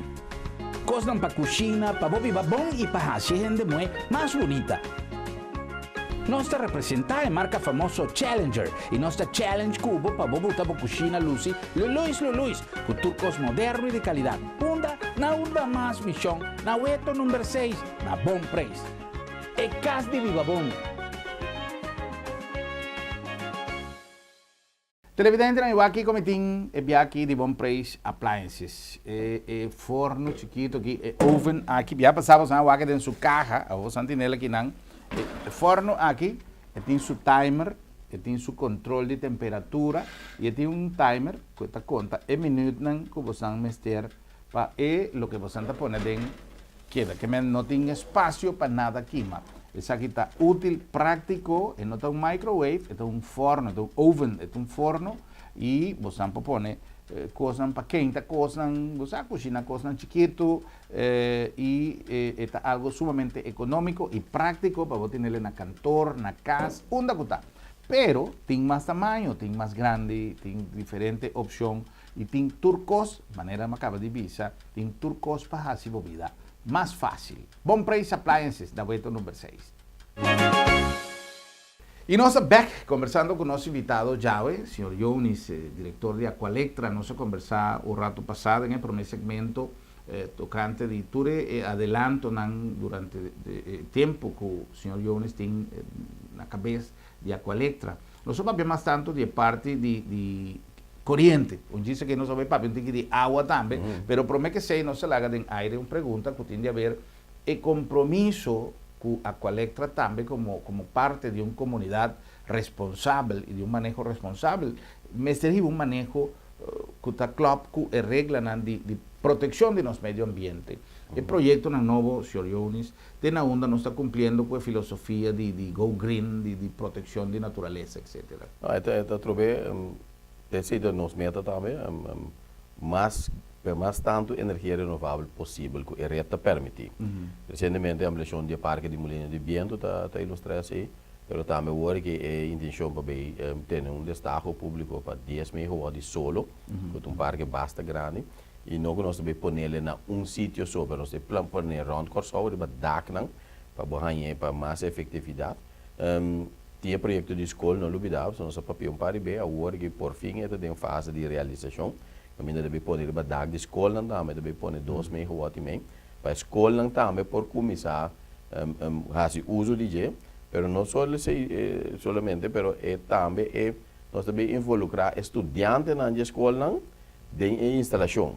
Speaker 1: Cosas para cocina, para viver bom e para hacer gente mais bonita. Nossa representa a marca famoso Challenger e nossa Challenge Cubo para botar para cocina Lucy, Luis, com turcos moderno e de qualidade. Na urba mais missão, na Hueto número 6, na Bom Preço. É casa de viva bom. Televidente, eu aqui cometim aqui de Bom Preço Appliances. Forno chiquito aqui, oven aqui, já passava aqui dentro sua caja, a vossa sentinela aqui não. Forno aqui, tem seu timer, tem seu controle de temperatura e tem timer que está conta minuto que você mester para o que você está pondo dentro queda, que não tem espaço para nada aqui, mas isso aqui está útil, prático, não é microwave, é forno, é oven, é forno e você pode pôr coisas para quente, coisas, você cozinha coisas chiquito e é algo sumamente econômico e prático para você ter na cantor, na casa, onde está. Pero tem mais tamanho, tem mais grande, tem diferente opção e tem turcos, maneira que acaba de visa, tem turcos para fazer a vida mais fácil. Bom Preço Appliances, da Hueto número 6. E nós back conversando com o nosso invitado Jawe, senhor Jones, diretor de Aqualectra. Nós conversamos o rato passado em primeiro segmento tocante de tudo adelanto durante o tempo que o senhor Jones tem na cabeça de Aqualectra. Nós sabemos mais tanto de parte de corrente, onde diz que não sabe papo, tem que de água também, mas promete que sei, não se laga de aire, uma pergunta que tem de haver o compromisso com a Aqualectra também como parte de uma comunidade responsável e de um manejo responsável, mas seria um manejo que está claro com a regra de proteção do nosso meio ambiente. O projeto novo, Sr. Jones, tem na onda, nós está cumprindo com a filosofia de Go Green, de proteção da natureza, etc.
Speaker 2: Eu trovei, esse é nosso meta também, mais tanto energia renovável possível que a rede permite. Recentemente, a ambição de Parque de Molino de Viento está ilustrada assim, mas também agora que a intenção para ter destaque público para 10 MW de solo, com um parque bastante grande, e não que nós também pôr ele em sítio só, mas nós temos pôr ele round Corsao, para dar para borrar para mais efetividade. Tinha projeto de escola no Lubidab, nós papel para bem, agora que por fim está em fase de realização. Ainda deve pôr ele para dar de escola também, deve pôr 2 MW também, para a escola também por começar a fazer uso de jeito, mas não só somente, mas também nós também involucrar estudantes na escola de instalação.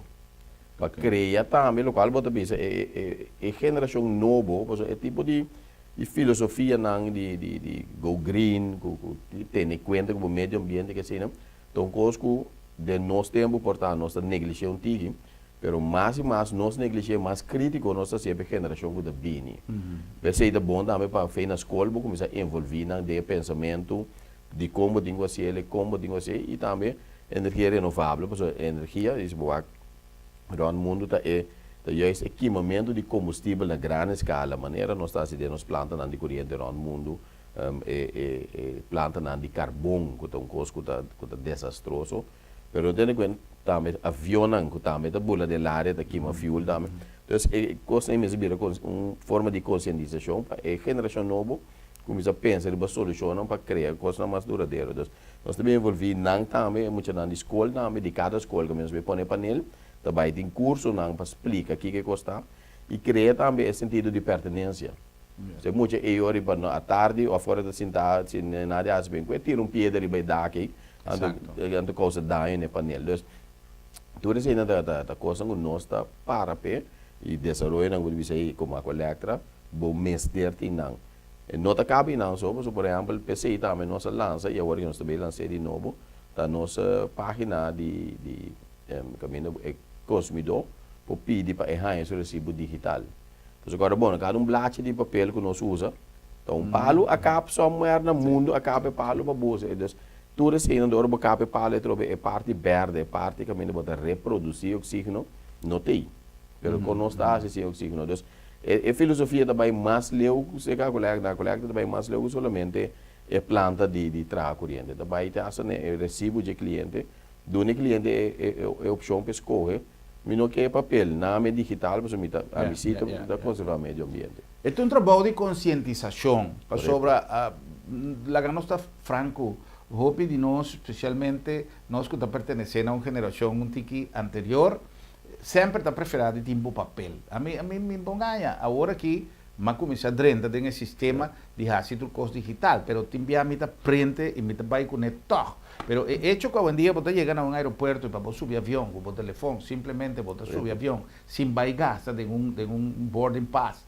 Speaker 2: Para criar também, local, é geração nova, é tipo de filosofia de go green, ter em conta com o meio ambiente que assim, então conosco de nosso tempo portanto nós negligencia um tigre, pero mais e mais nós negligencia mais crítico nossa sempre geração da bini. Vai ser bom também para fazer na escola, começar a envolver na de pensamento de como dingo ser, e também energia renovável, porque energia é boa. No mundo está esse equipamento de combustível na grande escala, maneira nós estamos fazendo as plantas de corrente no mundo, plantas de carbono, que é um custo que é desastroso, mas tem que também avião, que também é bula de área, da queima fuel também. Então, é coisa uma forma de conscientização para a geração nova começa a pensar em solução para criar coisas mais duradouras. Então, nós também envolvemos também muitas na escola, também de cada escola que nós põe painel. Também tem curso para explicar o que custa e criar também esse sentido de pertenência. Se muita hora à tarde ou fora da cidade, se nada às vezes, tira pedra e vai dar aqui, anda coisa da no painel. Então, tudo isso é coisa que nós está para pé e desenvolvendo como a Aqualectra, bom mestre tem não. Não está cabe não só, por exemplo, PC também nós lança e agora nós também lançamos de novo da nossa página de caminho consumidor para pedir para errar o recibo digital. Então agora bom, cada blate de papel que nós usa, então palo acaba somewhere no mundo acaba palo para bolsa. Então tudo isso ainda agora acaba palo é parte verde, é parte caminho para reproduzir oxígeno, não tem. pero quando nós está sem oxígeno, então a filosofia também mais leu, se a coleta também mais leu somente é planta de traga corrente, também tem essa recibo de cliente, do cliente é opção para escolher, mas não quer papel, nada digital, para a visita da conservar o meio ambiente.
Speaker 1: Este é um trabalho de conscientização sobre a nossa franco, hope de nós, especialmente nós que estamos pertencendo a uma geração um tiki anterior, sempre está preferido de tempo papel. A mim me ponganha, agora que mas começa a drenta tem sistema de fazer trucos digital, pero também me está prende e me está vai conectar. Pero é hecho que hoje em dia você chega a um aeroporto e para subir avião com o telefone, simplesmente você subir avião, sem vai gastar de boarding pass,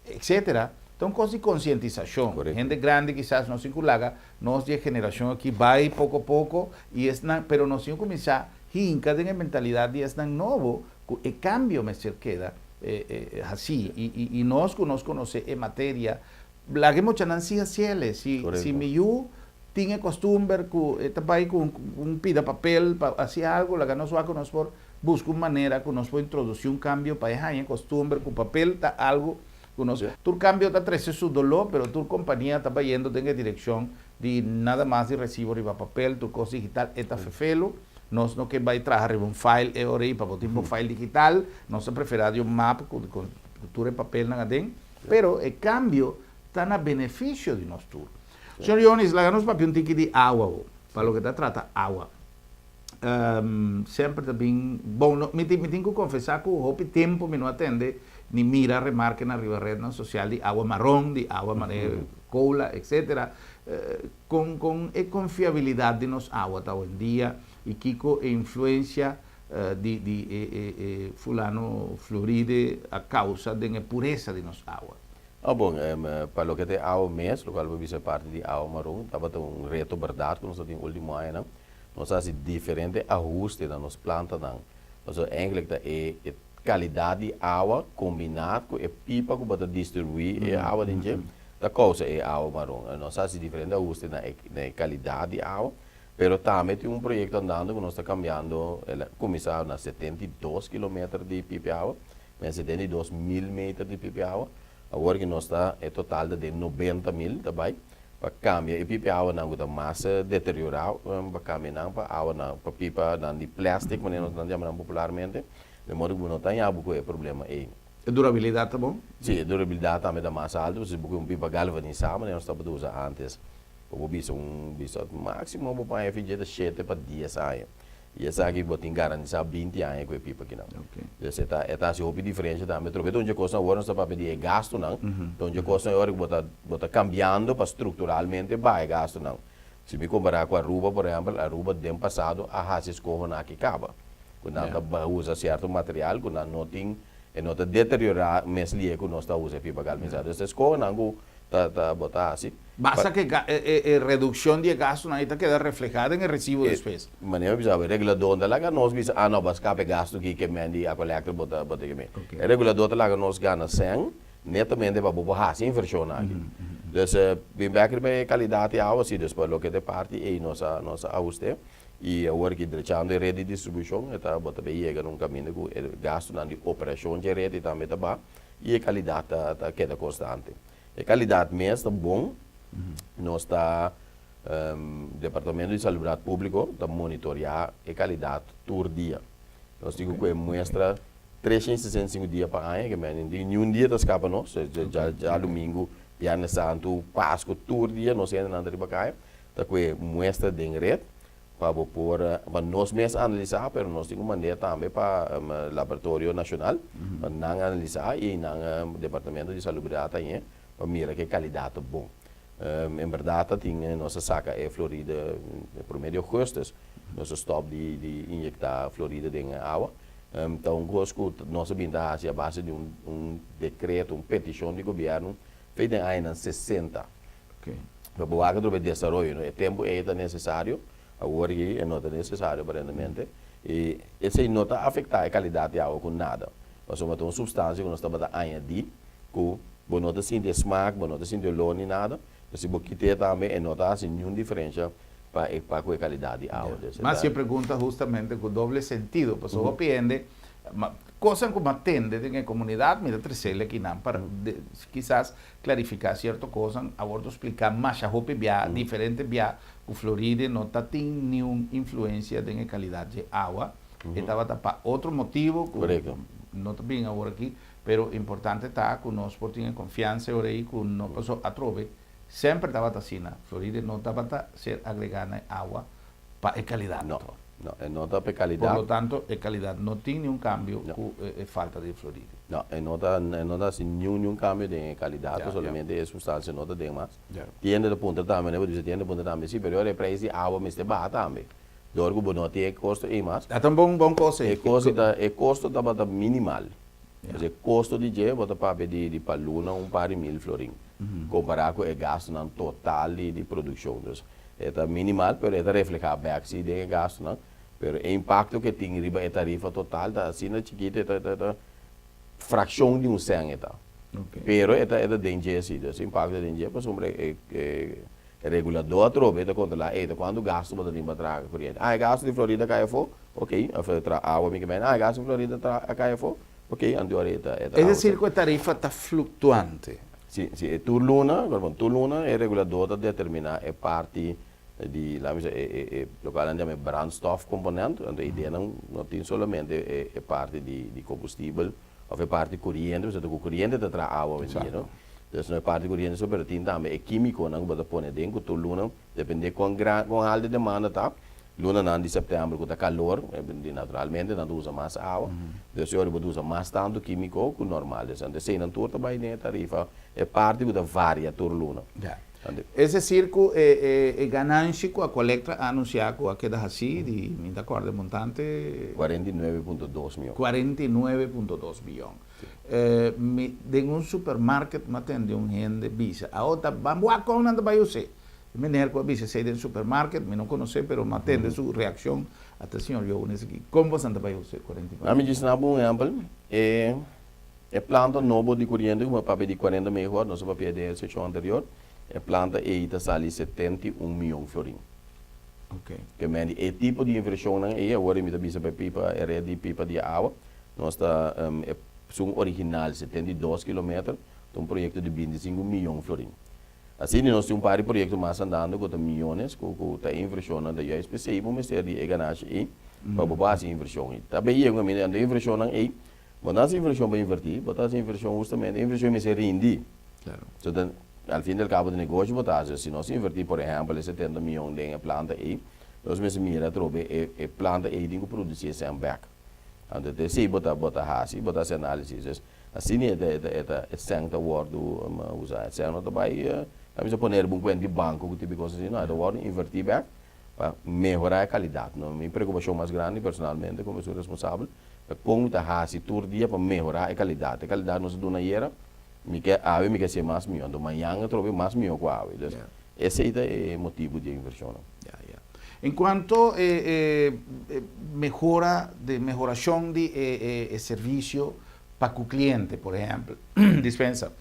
Speaker 1: etc. Então, coisa de conscientização. Gente grande quizás não circula, nós de geração aqui vai pouco a pouco, pero nós temos que começar a hincar de mentalidade de novo, o cambio me queda assim, e nós conhecemos a matéria, la que muchas nancias cieles, se me tinha costume com pida papel para fazer algo, la que nós vamos por buscar uma maneira que nós podemos introduzir cambio para dejar costume com papel, tá algo que nós, tu cambio está trazendo su dolor, pero tu companhia está yendo en direção de nada mais de recibo de papel, tu cosa digital está fefelo. Nós não que vai trazer um file para botar um file digital, nós preferimos um mapa com cultura em papel na dentro, pero o cambio está no benefício de nós todos. Senhor Ionis, lá nos papel um tique de água, para o que está trata água. Sempre também, bom, me tenho que confessar que o tempo me não atende, nem mira remarque na rede social de água marrom, de água maneira cola, etc. Com a confiabilidade de nós água hoje em dia, e Kiko a influência de fulano Floride a causa da pureza de nossa água.
Speaker 2: Bom, para o que é água mesmo, o qual vai ser parte de água marrom, estava um reto verdade que nós temos no último ano, nós fazemos diferente ajuste da nossa planta, nós eigenlijk é qualidade de água combinado com a pipa que vai distribuir a água dentro da causa é água marrom. Nós fazemos diferente ajuste na qualidade de água. Pero também tem projeto andando que nós está cambiando, começar na 72 km de pipa água, 72 mil metros de pipa água, agora que nós está total de 90 mil também, para cambiar e pipa água não está mais deteriorado, para cambiar para água para pipa de plástico, mas nós não chamamos popularmente, de modo que não tem água com problema aí.
Speaker 1: A durabilidade está bom?
Speaker 2: Sim, a durabilidade também está mais alta, você busca pipa galvanizada, mas nós estamos usando antes. Eu bisa máximo para a FG de 7 para 10 anos. E essa aqui pode garantir 20 anos com a pipa aqui não. Então está se houve diferença também. Trouxe onde costa agora não está para pedir gasto não. Então onde costa agora bota cambiando para estruturalmente vai gasto não. Se me comparar com a Aruba, por exemplo, a Aruba do ano passado a raça escova na que acaba. Quando anda usa certo material, quando não tem não está deteriorar mais ali que nós está usando pipa galvanizada. Essa escova não está botar assim.
Speaker 1: Basta que redução de gasto na ita queda reflejada em recibo de despesa.
Speaker 2: Maneira bizarra, o regulador da laga nós bisa não basta que gasto que mendi a coleta bota que me. O regulador da laga nós ganha 100 netamente para botar assim inversão aqui. Então, bem bem qualidade a água se depois lo que de parte e nossa ajuste e agora que deixando a rede de distribuição está bota bem chega num caminho com gasto na operação de rede também tá bom e a qualidade tá queda constante. A qualidade mesmo está bom. Nós está Departamento de Saúde Pública está monitorear a qualidade todo dia. Nós temos que mostrar 365 dias para ano, que nenhum dia está escapa nós, já domingo, Viernes Santo, Páscoa, todo dia nós ainda não andamos para cá, está que mostra de rede para nós mesmos analisar, mas nós temos uma maneira também para o Laboratório Nacional, para não analisar e no Departamento de Saúde também, para mirar que a qualidade é boa. Em verdade, tinha nossa saca é Florida, por meio de agosto, nosso stop de injetar Florida em água. Então, nossa bindagem é a base de decreto, uma petição de governo, feita em anos 60. Para o água do desenvolvimento, o tempo é necessário, agora é não necessário, aparentemente, e isso não está afetando a qualidade de água com nada. Nós somos uma substância que nós estamos a añadir, que não está sentindo smack, não está sentindo olor nem nada. Se você ter também, não está nenhuma diferença para a qualidade de água.
Speaker 1: Mas se pergunta justamente com doble sentido, pois o pende, cosas como atende en la comunidad, mira, tresele que nan para quizás clarificar ciertas cosas, abordo explicar más a hope via diferente via que Florida no tiene ninguna influencia en la calidad de agua. Estaba para otro motivo,
Speaker 2: Correcto.
Speaker 1: no también ahora aquí, pero importante está que nosotros tenemos confianza ahora ahí, que no pasó a trove, siempre estaba así, Florida no estaba a ser agregada agua para calidad.
Speaker 2: No, nota para
Speaker 1: Por
Speaker 2: calidad.
Speaker 1: lo tanto, la calidad no tiene un cambio
Speaker 2: No.
Speaker 1: con falta de Florida.
Speaker 2: No, nota sin ningún cambio de calidad,
Speaker 1: Ya,
Speaker 2: solamente es sustancia, nota de más.
Speaker 1: Ya.
Speaker 2: Tiene de punta también, dice tiene de punta también, sí, pero el precio de agua me está baja también. Dorgo no tiene costo y más.
Speaker 1: É tão bom coisa.
Speaker 2: El costo está minimal.
Speaker 1: Yeah.
Speaker 2: O custo de je bota para de paluna par de mil florin. Comparado com o gasto no total de produção. Então, é minimal, mas é reflejar back se de gasto não. Mas o impacto que tem riba a tarifa total da assim na chiquita é fração de cento então.
Speaker 1: Okay.
Speaker 2: Pero é danger sim, o impacto é danger, por sobre regulador trove de controlar quando gasto bota limpa traga corrente. Gasto de Florida cai fo, ok, a água me que gasto de Florida cai fo. Ok, andou
Speaker 1: É decir, que a tarifa está flutuante.
Speaker 2: Sim, sim. Turluna é regulador que determina a parte de lá local onde é brandstof componente, onde a ideia não tem somente a parte de combustível, ou a parte corrente, porque o corrente está traz água, então não é parte corrente sobre tem também é químico, não pode pôr dentro do turluna, depende com alta demanda tá. Luna não de setembro com o calor, naturalmente não usa mais água, então se você usa mais tanto químico que o normal, então se não torta vai nem tarifa é parte da varia turluna.
Speaker 1: Yeah. Esse circo é ganância com a coleta anunciada com a queda assim de me dá corda montante
Speaker 2: 49,2 milhões.
Speaker 1: 49,2 milhões. De um supermercado me atende gente visa. A outra vamos a com nada vai você. Me nerco a visa sei do supermercado, me não conhece, pero me atende sua reação. Até senhor eu nesse aqui. Como você anda vai você 49?
Speaker 2: A mim diz na bom exemplo é planta novo de corrente, uma papel de 40 MW, nosso papel de sessão anterior. A planta está sali 71 milhões de florin.
Speaker 1: Ok.
Speaker 2: Que men é tipo de inversão é agora me dá bisa para pipa, é de pipa de água. Nós está um original 72 km, um projeto de 25 milhões de florin. Assim nós temos par de projetos mais andando com milhões, com a inversão da ISPC, vamos ter de ganância e para base inversão. Também é uma medida de inversão aí, botar inversão para invertir, botar inversão justamente inversão me se rende.
Speaker 1: Claro.
Speaker 2: Então, al fim del cabo do negócio, botar se nós invertir, por exemplo, 70 milhões em planta aí, nós mesmo mira trobe e planta aí tem que produzir sem back. Então, se botar assim, botar essa análise, assim é certo word usar, certo não vai vamos poner um quanto de banco que tipo coisa assim, não é word invertir back para melhorar a qualidade. Não, minha preocupação mais grande personalmente, como sou responsável, é como tá assim todo dia para melhorar a qualidade. A qualidade não se dá na era me quer ser mais milhão, do manhã eu trouxe mais milhão com a ave. Esse é o motivo de inversão.
Speaker 1: Enquanto mejoração de serviço para o cliente, por exemplo, dispensa.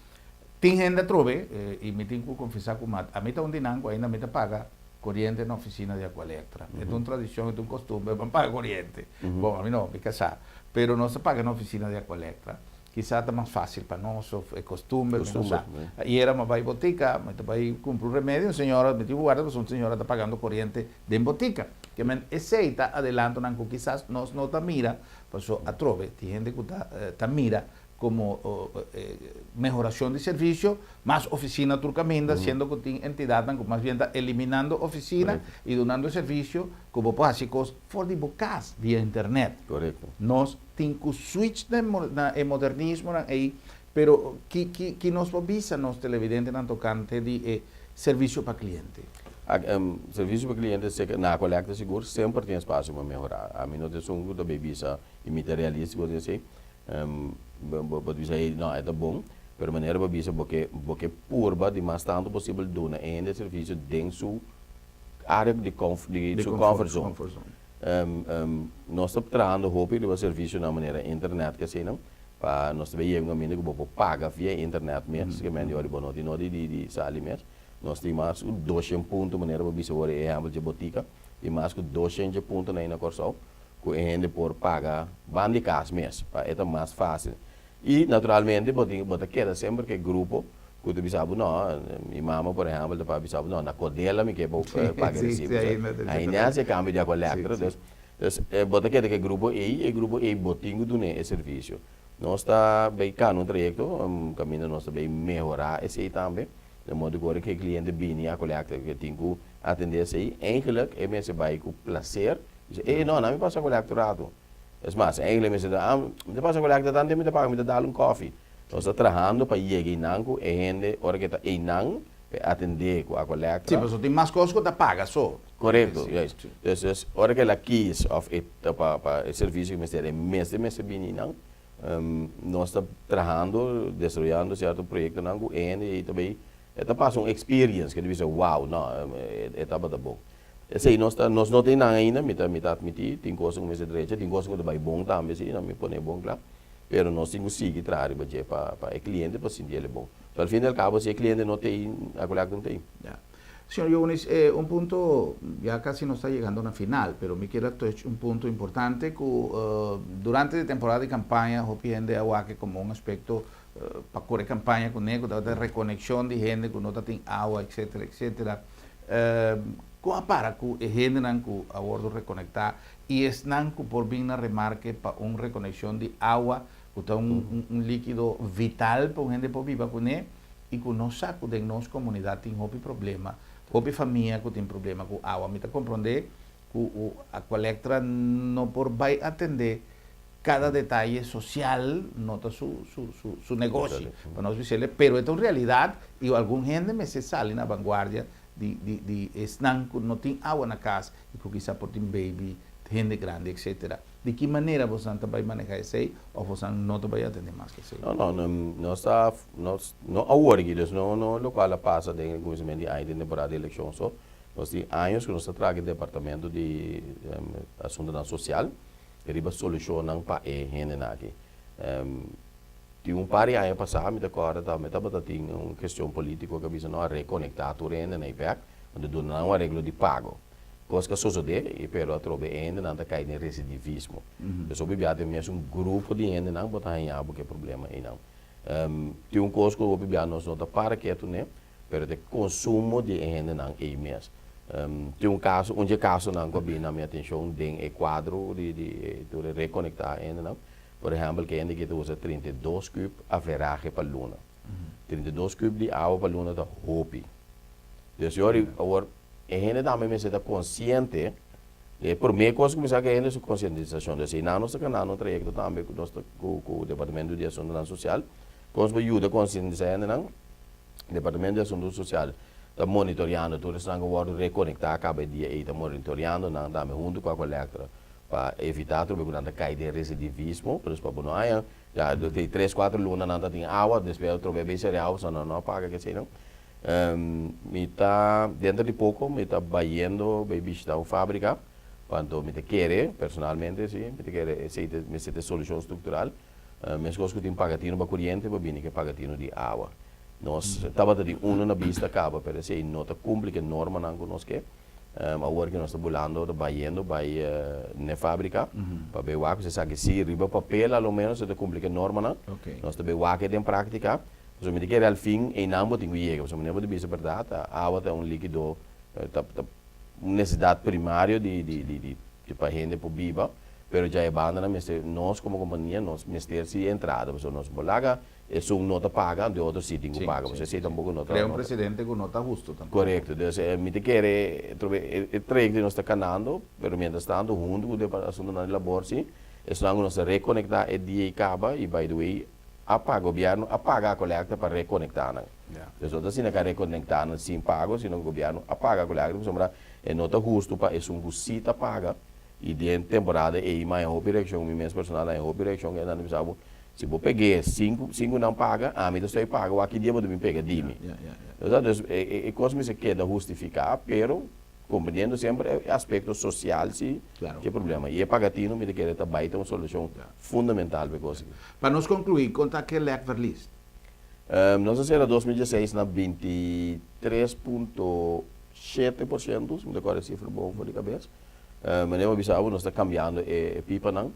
Speaker 1: Tem gente trove, e me tenho que confessar com a mim está onde não, ainda me paga corrente na oficina de Aqualectra. É uma tradição, é um costume, vamos pagar corrente. Bom, a mim não, me casar. Pero não se paga na oficina de Aqualectra. Quizás está mais fácil para nós, é costume, e era uma vai botica, mas vai comprar um remédio, a senhora, me digo guarda, mas a senhora está pagando corrente de botica. Que men aceita adelanto nanco quizás nós não tá mira, passou a trove, tem gente que tá mira como mejoração de serviço, mais oficina turcamenda, sendo que tem entidade que mais bem está eliminando oficina e dando serviço como básicos for de bocas via internet.
Speaker 2: Correto.
Speaker 1: Nós temos que switch de modernismo aí, pero que nos avisa nos televidentes na tocante de serviço para cliente.
Speaker 2: Serviço para cliente na coleta seguro sempre tem espaço para melhorar. A mim não tem som da bebida imita realista, vou dizer. Pode dizer não é tão bom, pero maneira para bisa porque purba de mais tanto possível dona ainda serviço dentro área de comfort zone. Nós estamos trabalhando hope de serviço na maneira internet que assim não para nós também é uma maneira que vou pagar via internet mesmo que me deu bono de sali mesmo nós temos mais 200 pontos maneira para bisa agora é exemplo de botica e mais que 200 pontos na Corsal que a gente por pagar van de casa mesmo, para é mais fácil. E, naturalmente, você quer sempre que grupo, que tu sabe, não, minha mama, por exemplo, tu sabe, não, na codela me quer pagar recibo. Aí, nessa cambio de collector, então, você quer que grupo E botinho do esse serviço. Nós está bem cá no trajecto, caminho nós está bem melhorar esse aí também, de modo que o cliente vem a collector, que tem que atender esse aí, eigenlijk, é mesmo vai com prazer, não me passa a collectorado. Es más, eigenlijk me me passa a collector, tanto me paga, me dá coffee. Nós estamos trabalhando para chegar a gente, hora que está em atender a collector.
Speaker 1: Sim, mas tem mais coisas que você paga só.
Speaker 2: Correto, yes. Então, hora que ela quis para o serviço que me está mês bem nós estamos trabalhando, desenvolvendo certo projeto e também está passando uma experience que diz, wow, não, está bom. Assim, nós não temos nada ainda, me admitir, tem coisas que me direita, tem coisas que vai bom também, assim, não me põe bom claro. Pero nós temos que seguir para o cliente para sentir ele bom. Então, ao fim do cabo, se o cliente não tem, a colega não tem.
Speaker 1: Yeah. Señor Yunis, un punto, ya casi no está llegando a una final, pero me quiero touch un punto importante que durante la temporada de campaña, yo pienso agua como un aspecto para correr campaña con él, de reconexión de gente que no tiene agua, etcétera, etcétera. ¿Cómo para que gente que a bordo reconectar y es que por bien una remarque para una reconexión de agua, que está un líquido vital para gente por vivir con él y que no sabe de nuestra comunidad tiene un problema. Houve família que tem problema com água, me está compreender que a coleta não por vai atender cada detalhe social, nota su negócio, para nós dizer, pero é uma realidade e alguma gente me se sale na vanguardia de estanco, não tem água na casa e que quizá por tem baby, gente grande, etc. De que maneira você vai manejar isso aí ou você não vai atender mais que isso aí?
Speaker 2: Não agora que não local passa de conhecimento de aí de temporada de eleição só. Nós temos anos que nós trabalhamos no departamento de assunto social, que riba solucionam para gente aqui. Tem par de anos passados, me recordo, também uma questão política que visa não reconectar o renda na IPEC, onde não uma regra de pago. Coisa que sucede, pero trobe ainda não cai em recidivismo. Então, bibiate mesmo grupo de gente não botar em água que problema aí não. Tem coisa que o bibiate nós não para que tu né, pero de consumo de gente não é mesmo. Tem caso não que bem na minha atenção tem quadro de reconectar ainda não. Por exemplo, que ainda que tu usa 32 cubos a verragem para luna. 32 cubos de água para luna da hopi. Então, a gente também está consciente, por meio coisa começar a gente a conscientização, assim, não nós estamos no trajecto também com o Departamento de Assuntos Social, nós ajuda a conscientizar, não, o Departamento de Assuntos Social está monitoreando, tudo está agora reconectar cada dia e está monitoreando, não, também junto com a coleta para evitar que não caia de recidivismo, por isso para não já tem 3, 4 lunas não tem água, depois outro bebê cereal, só não paga que sei não. Me está dentro de pouco me está indo para visitar uma fábrica quando me quer personalmente sim me quer essa solução estrutural mas coisas que tem pagatino para corrente para vir que pagatino de água nós estava de na vista acaba para ser não está cumpre que norma não conosco que agora que nós estamos bulando está indo para na fábrica para ver o que se sabe se riba papel ao menos está cumpre que norma não nós estamos o que tem prática. So, me quer al fim em não tem que chegar. So, me não pode dizer verdade. A água é líquido, uma necessidade primária de para gente para viver. Pero já é banda nós como companhia nós se entrada. So, nós bolaga é um nota paga de outro sítio que paga. Você sei tampouco nota.
Speaker 1: Crea presidente com nota justo também.
Speaker 2: Correto. Então, me quer três nós está canando, pero mientras tanto junto com o assunto na labor sim, estamos nós reconectar o dia e acaba e by the way apaga o governo apaga a coleta para reconectar. Então, assim, não quer reconectar sem pago, senão o governo apaga a coleta, porque é nota justo para isso cita paga e dentro da temporada é mais uma operação, minha personal é uma operação que não precisava. Se eu peguei 5 não paga, a mim estou paga, o aqui dia eu me pega dime. Então, é coisa que se queda justificar, pero compreendendo sempre aspecto social, sim, que é problema. E é pagatino, me quer também ter uma solução fundamental para isso.
Speaker 1: Para nós concluir, conta que é verlist.
Speaker 2: Nós era 2016 na 23,7%, me decora a cifra boa de cabeça. Maneira bisavo nós está cambiando pipa não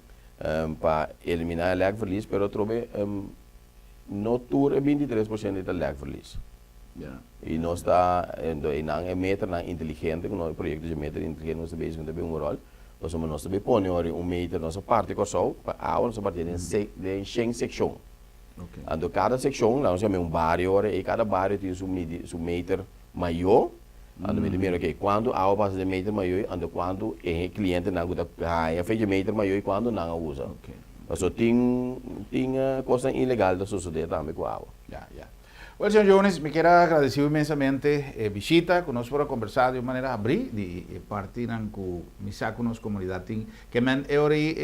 Speaker 2: para eliminar o lag verlies, pero trobe no tour 23% do lag verlies.
Speaker 1: Yeah.
Speaker 2: E nós está em meter na inteligente, com o projeto de meter inteligente nós bezig met um rol. Nós também põe meter nossa parte com só, para a nossa parte de 100 seção.
Speaker 1: Okay.
Speaker 2: Ando cada seção, nós chamamos barrio, e cada barrio tem seu meter maior. Ando me dimiro que quando a passa de meter maior, ando quando o cliente não usa, feito meter maior quando não usa.
Speaker 1: Okay.
Speaker 2: Então tem coisa ilegal da sociedade também com a água.
Speaker 1: Ya, ya. Bueno, señor Jones, me quiero agradecer inmensamente visita con nosotros para conversar de manera abrir de parte nan ku misa con nos comunidad que men eori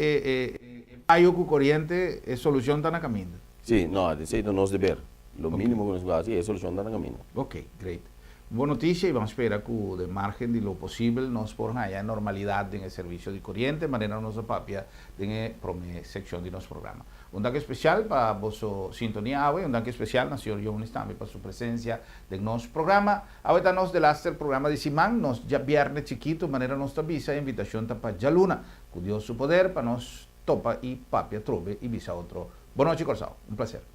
Speaker 1: payo ku corriente es solución tan a camino.
Speaker 2: Sí, no, de ser nós dever. Lo mínimo que nós fazemos é a solução da caminho.
Speaker 1: Ok, great. Buena noticia y vamos a esperar que de margen de lo posible nos pongan allá en normalidad en el servicio de corriente, de manera nuestra papia en la sección de nuestro programa. Un danke especial para vuestra sintonía, un danke especial al señor Jones también para su presencia en nuestro programa. Ahorita nos del el programa de Simán, nos ya viernes chiquito, de manera nuestra visa, invitación para ya luna, con Dios su poder, para nos topa y papia trove y visa otro. Buenas noches, Corsao, un placer.